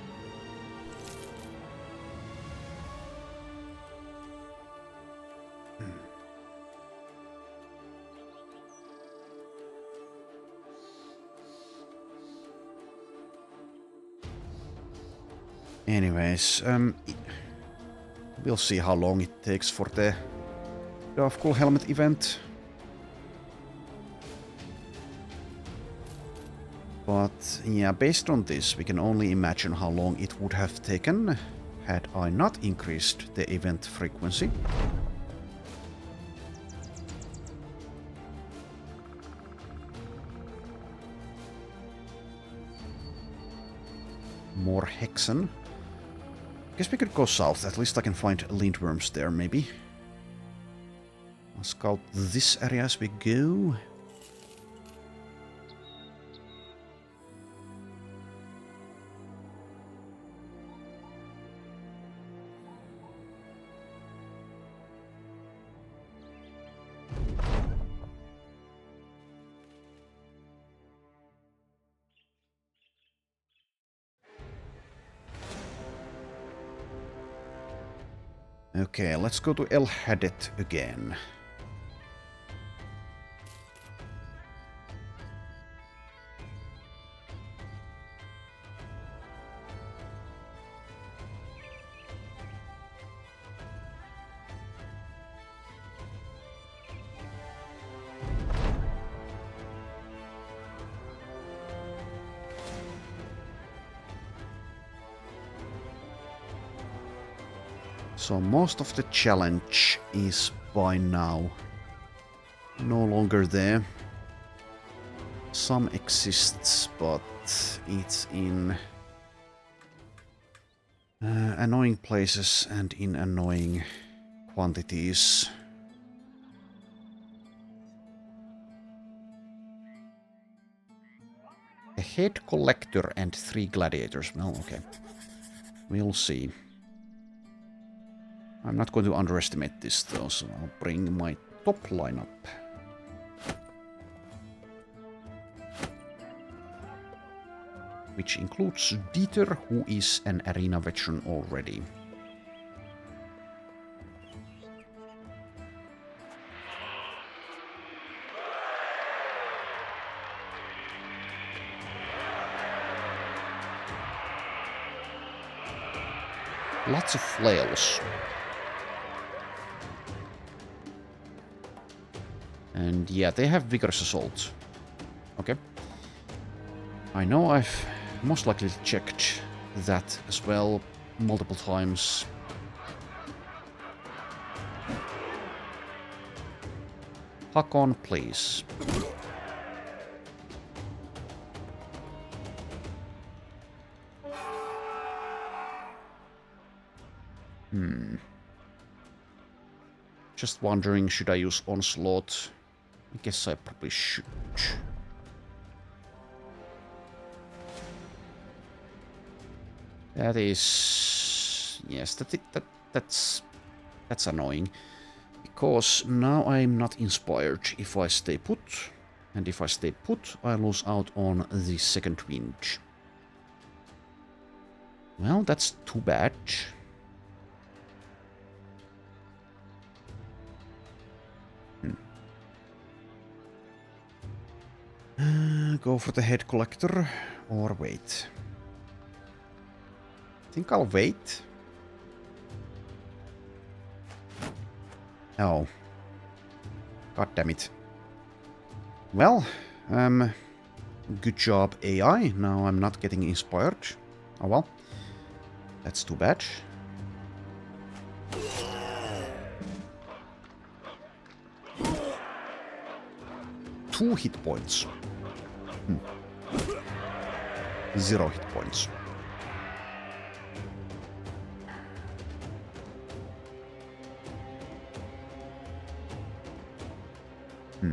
Anyways, we'll see how long it takes for the Davkul Helmet event. But yeah, based on this, we can only imagine how long it would have taken had I not increased the event frequency. More Hexen. Guess we could go south, at least I can find lindworms there, maybe. I'll scout this area as we go. Okay, let's go to Hardened again. So most of the challenge is by now no longer there. Some exists, but it's in annoying places and in annoying quantities. A head collector and 3 gladiators. Well, okay. We'll see. I'm not going to underestimate this though, so I'll bring my top line up. Which includes Dieter, who is an arena veteran already. Lots of flails. And yeah, they have vigorous assault. Okay. I know I've most likely checked that as well multiple times. Hakon, please. Just wondering, should I use Onslaught? I guess I probably should. That is... yes, that's annoying. Because now I'm not inspired if I stay put. And if I stay put, I lose out on the second wind. Well, that's too bad. Go for the head collector, or wait. I think I'll wait. Oh. God damn it. Well, good job AI. Now I'm not getting inspired. Oh well. That's too bad. Two hit points. 0 hit points. I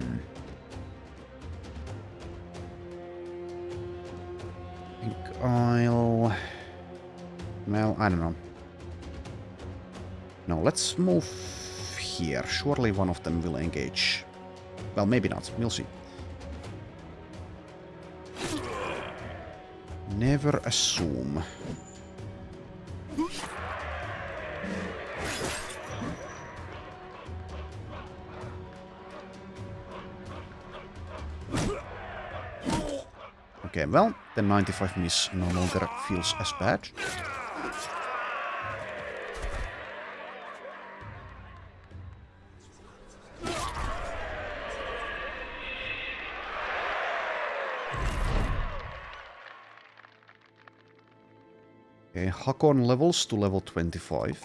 think I'll... well, I don't know. No, let's move here. Surely one of them will engage. Well, maybe not. We'll see. Never assume. Okay, well, the 95 miss no longer feels as bad. Okay, Hakon levels to level 25.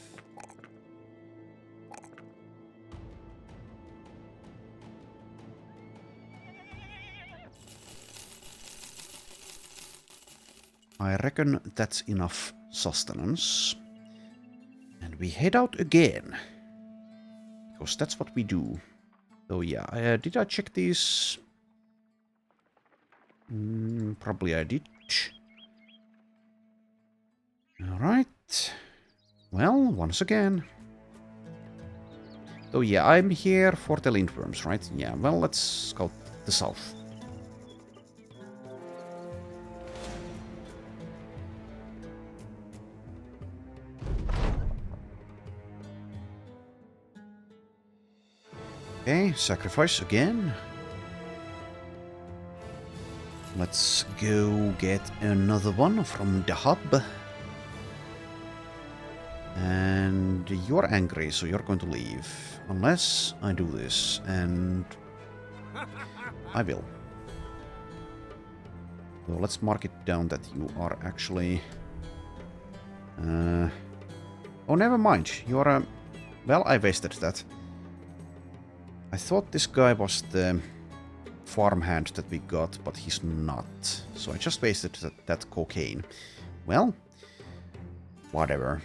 I reckon that's enough sustenance. And we head out again. Because that's what we do. So yeah, did I check these? Probably I did. Alright. Well, once again. Oh yeah, I'm here for the lindworms, right? Yeah, well, let's scout the south. Okay, sacrifice again. Let's go get another one from the hub. And you're angry, so you're going to leave. Unless I do this, and I will. So let's mark it down that you are actually... Oh, never mind. You're a... Well, I wasted that. I thought this guy was the farmhand that we got, but he's not. So I just wasted that cocaine. Well, whatever.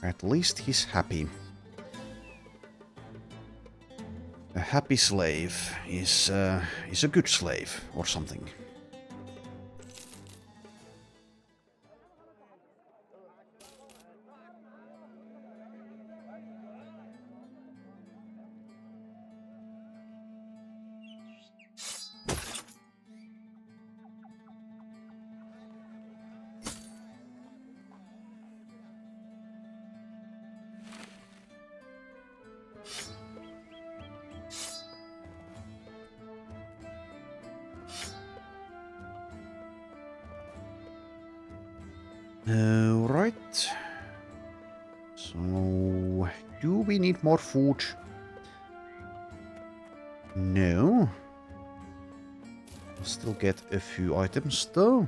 At least he's happy. A happy slave is a good slave, or something. Right. So, do we need more food? No. We'll still get a few items though.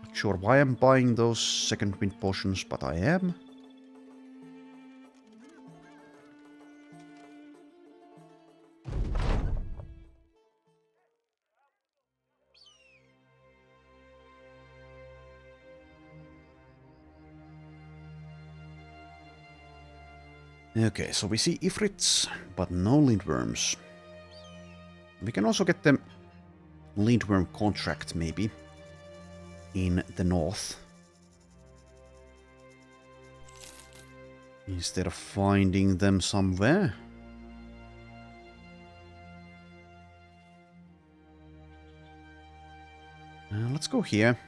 Not sure why I'm buying those second wind potions, but I am. Okay, so we see Ifrits, but no lindworms. We can also get the lindworm contract, maybe, in the north. Instead of finding them somewhere. Let's go here.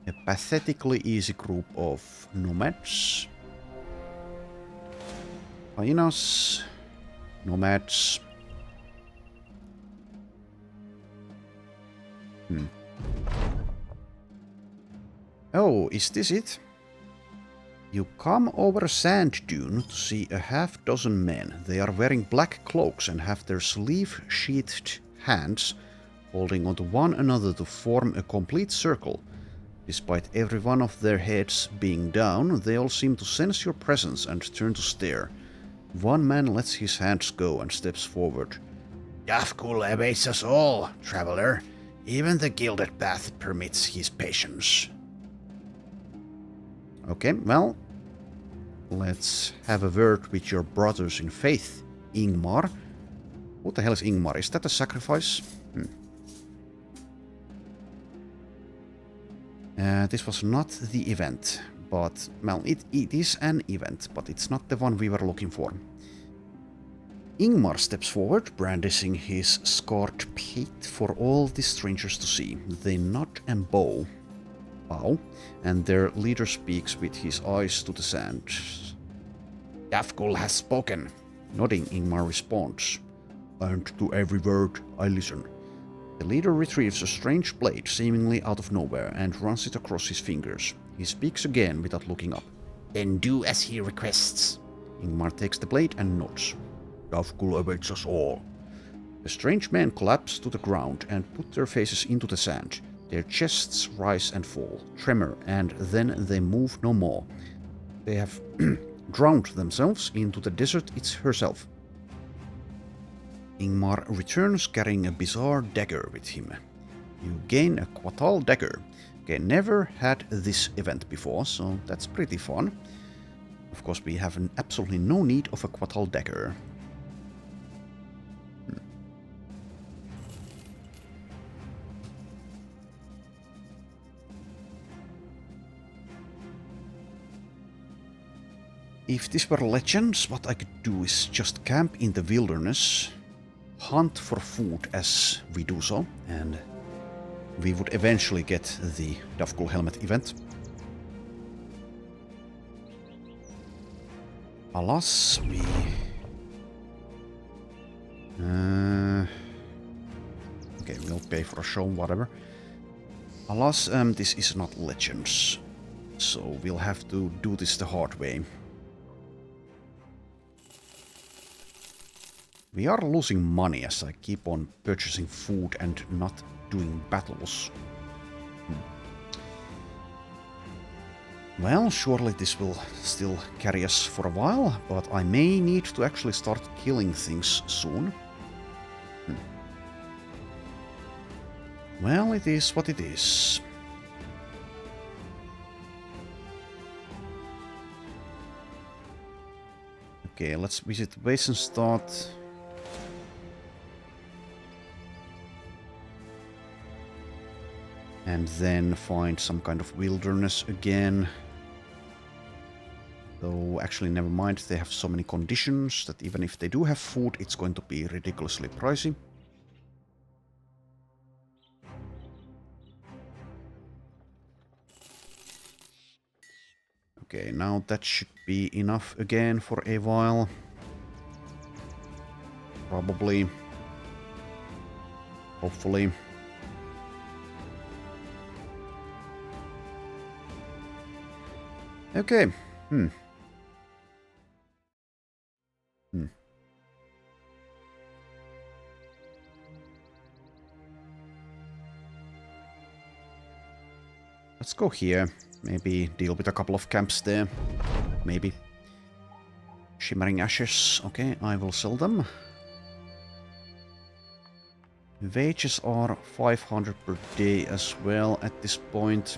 A pathetically easy group of nomads. Hyenas. Nomads. Oh, is this it? You come over a sand dune to see a half-dozen men. They are wearing black cloaks and have their sleeve-sheathed hands holding onto one another to form a complete circle. Despite every one of their heads being down, they all seem to sense your presence and turn to stare. One man lets his hands go and steps forward. Davkul awaits us all, traveler. Even the gilded path permits his patience. Okay, well, let's have a word with your brothers in faith, Ingmar. What the hell is Ingmar? Is that a sacrifice? This was not the event, but, well, it is an event, but it's not the one we were looking for. Ingmar steps forward, brandishing his scarred plate for all the strangers to see. They nod and bow, and their leader speaks with his eyes to the sand. Davkul has spoken. Nodding, Ingmar responds. And to every word I listen. The leader retrieves a strange blade, seemingly out of nowhere, and runs it across his fingers. He speaks again without looking up. Then do as he requests. Ingmar takes the blade and nods. Davkul awaits us all. The strange men collapse to the ground and put their faces into the sand. Their chests rise and fall, tremor, and then they move no more. They have drowned themselves into the desert herself. Ingmar returns carrying a bizarre dagger with him. You gain a Quatal dagger. Okay, never had this event before, so that's pretty fun. Of course, we have absolutely no need of a Quatal dagger. If this were legends, what I could do is just camp in the wilderness, hunt for food as we do so, and we would eventually get the Davkul Helmet event. Alas, we... okay, we'll pay for a show, whatever. Alas, this is not Legends, so we'll have to do this the hard way. We are losing money as I keep on purchasing food and not doing battles. Well, surely this will still carry us for a while, but I may need to actually start killing things soon. Well, it is what it is. Okay, let's visit Wesenstadt. And then find some kind of wilderness again. Though, actually, never mind, they have so many conditions that even if they do have food, it's going to be ridiculously pricey. Okay, now that should be enough again for a while. Probably. Hopefully. Okay. Let's go here. Maybe deal with a couple of camps there. Maybe. Shimmering ashes. Okay, I will sell them. Wages are 500 per day as well at this point.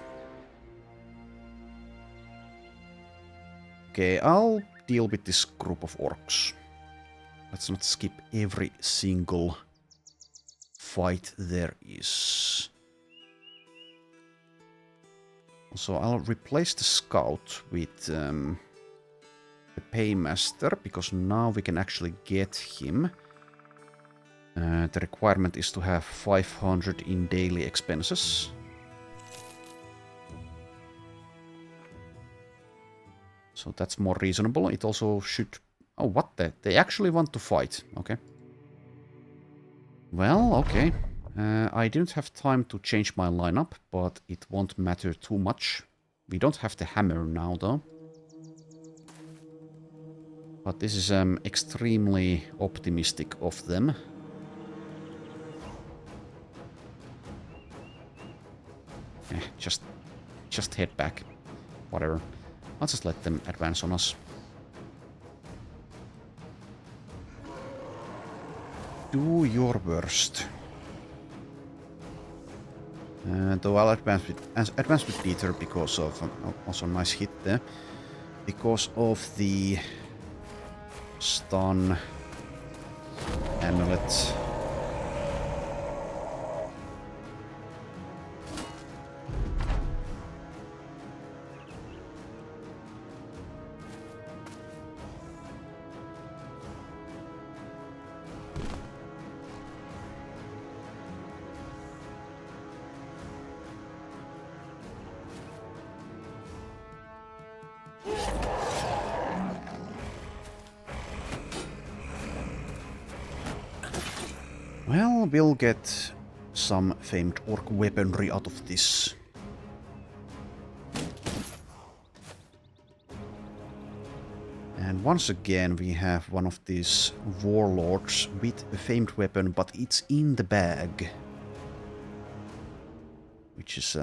Okay, I'll deal with this group of orcs. Let's not skip every single fight there is. So I'll replace the scout with the paymaster, because now we can actually get him. The requirement is to have 500 in daily expenses. So that's more reasonable. It also should... oh, what the... they actually want to fight. Okay. Well, okay. I didn't have time to change my lineup, but it won't matter too much. We don't have the hammer now, though. But this is extremely optimistic of them. Just head back. Whatever. I'll just let them advance on us. Do your worst. Though I'll advance with Peter because of... also a nice hit there. Because of the... stun... amulet. Well, we'll get some famed orc weaponry out of this. And once again we have one of these warlords with a famed weapon, but it's in the bag. Which is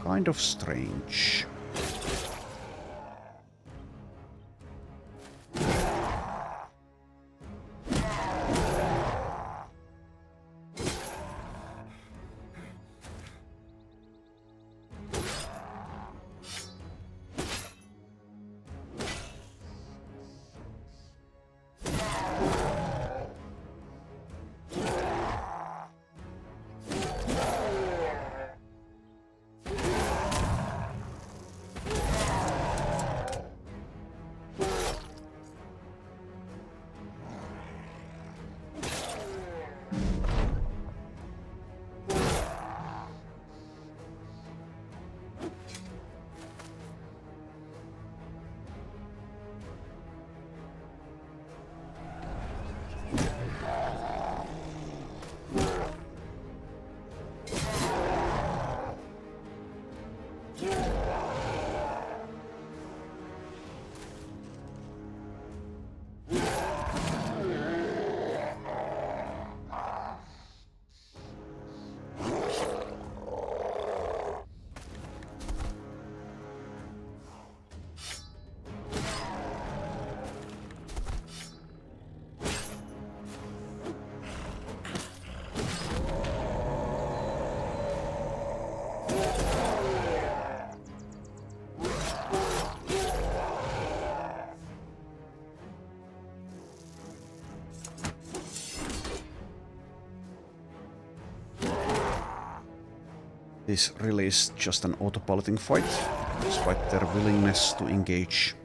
kind of strange. this really is just an autopiloting fight, despite their willingness to engage.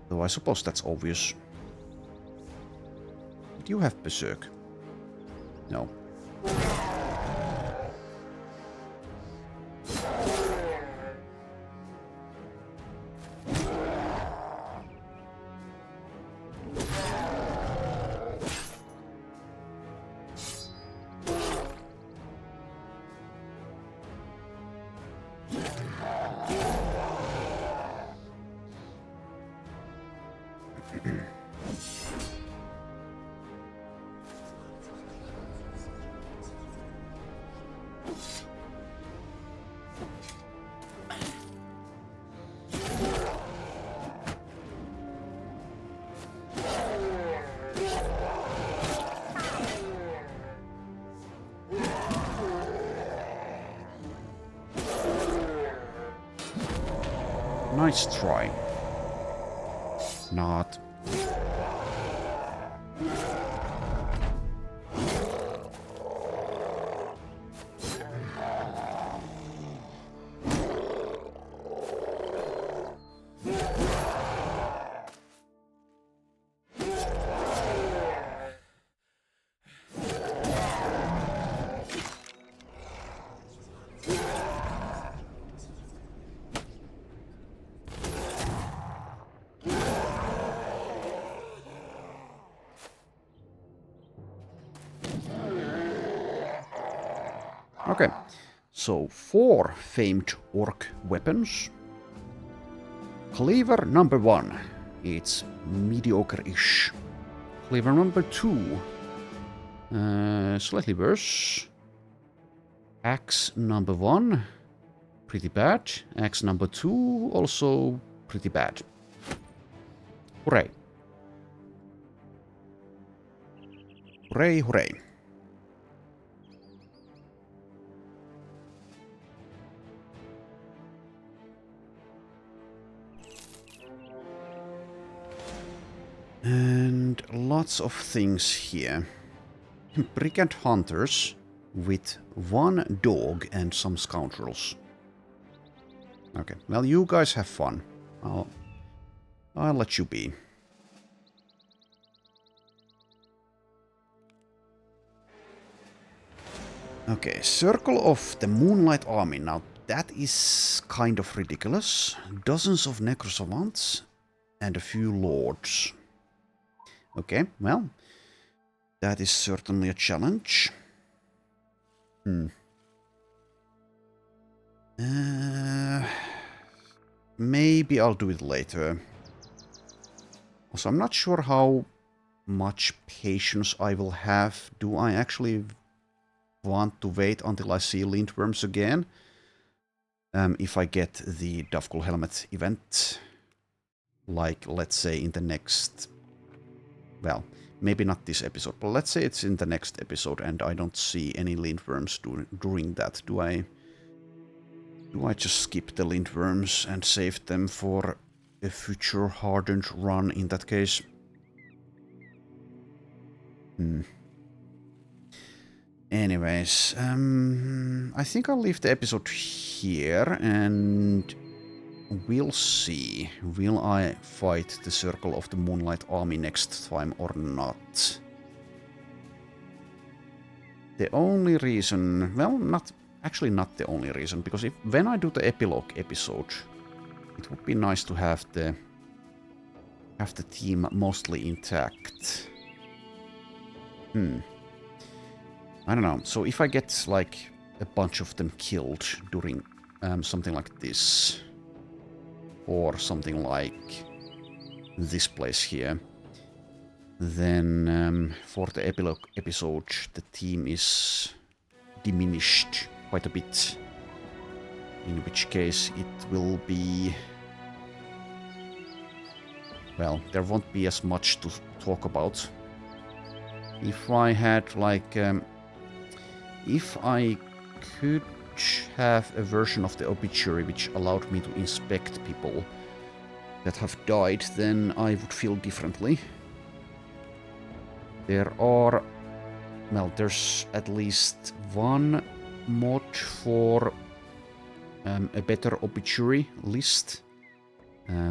Though I suppose that's obvious. Do you have Berserk? No. Nice try. Not. Okay, so 4 famed orc weapons. Cleaver number 1, it's mediocre-ish. Cleaver number 2, slightly worse. Axe number 1, pretty bad. Axe number 2, also pretty bad. Hooray. Hooray, hooray. And lots of things here. Brigand hunters with 1 dog and some scoundrels. Okay, well, you guys have fun. I'll let you be. Okay, Circle of the Moonlight Army. Now, that is kind of ridiculous. Dozens of necrosavants and a few lords. Okay, well, that is certainly a challenge. Maybe I'll do it later. Also, I'm not sure how much patience I will have. Do I actually want to wait until I see lindworms again? If I get the Davkul Helmet event. Like, let's say in the next... Well, maybe not this episode, but let's say it's in the next episode and I don't see any lindworms during that. Do I just skip the lindworms and save them for a future Hardened run in that case? Anyways, I think I'll leave the episode here and we'll see. Will I fight the Circle of the Moonlight Army next time or not? The only reason... Well, not the only reason, because when I do the epilogue episode, it would be nice to have the team mostly intact. I don't know. So if I get, like, a bunch of them killed during something like this, or something like this place here, then for the epilogue episode, the team is diminished quite a bit. In which case it will be... Well, there won't be as much to talk about. If I had, like... if I could have a version of the obituary which allowed me to inspect people that have died, then I would feel differently. There are... Well, there's at least one mod for a better obituary list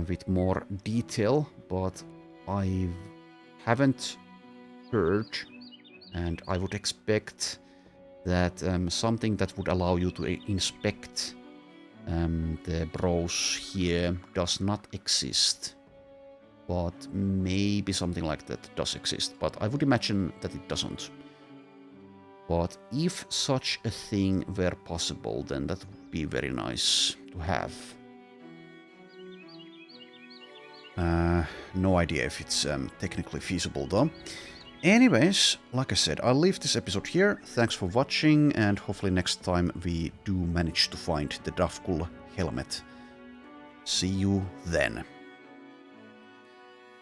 with more detail, but I haven't heard, and I would expect that something that would allow you to inspect the bros here does not exist. But maybe something like that does exist, but I would imagine that it doesn't. But if such a thing were possible, then that would be very nice to have. No idea if it's technically feasible though. Anyways, like I said, I'll leave this episode here. Thanks for watching, and hopefully next time we do manage to find the Davkul Helmet. See you then.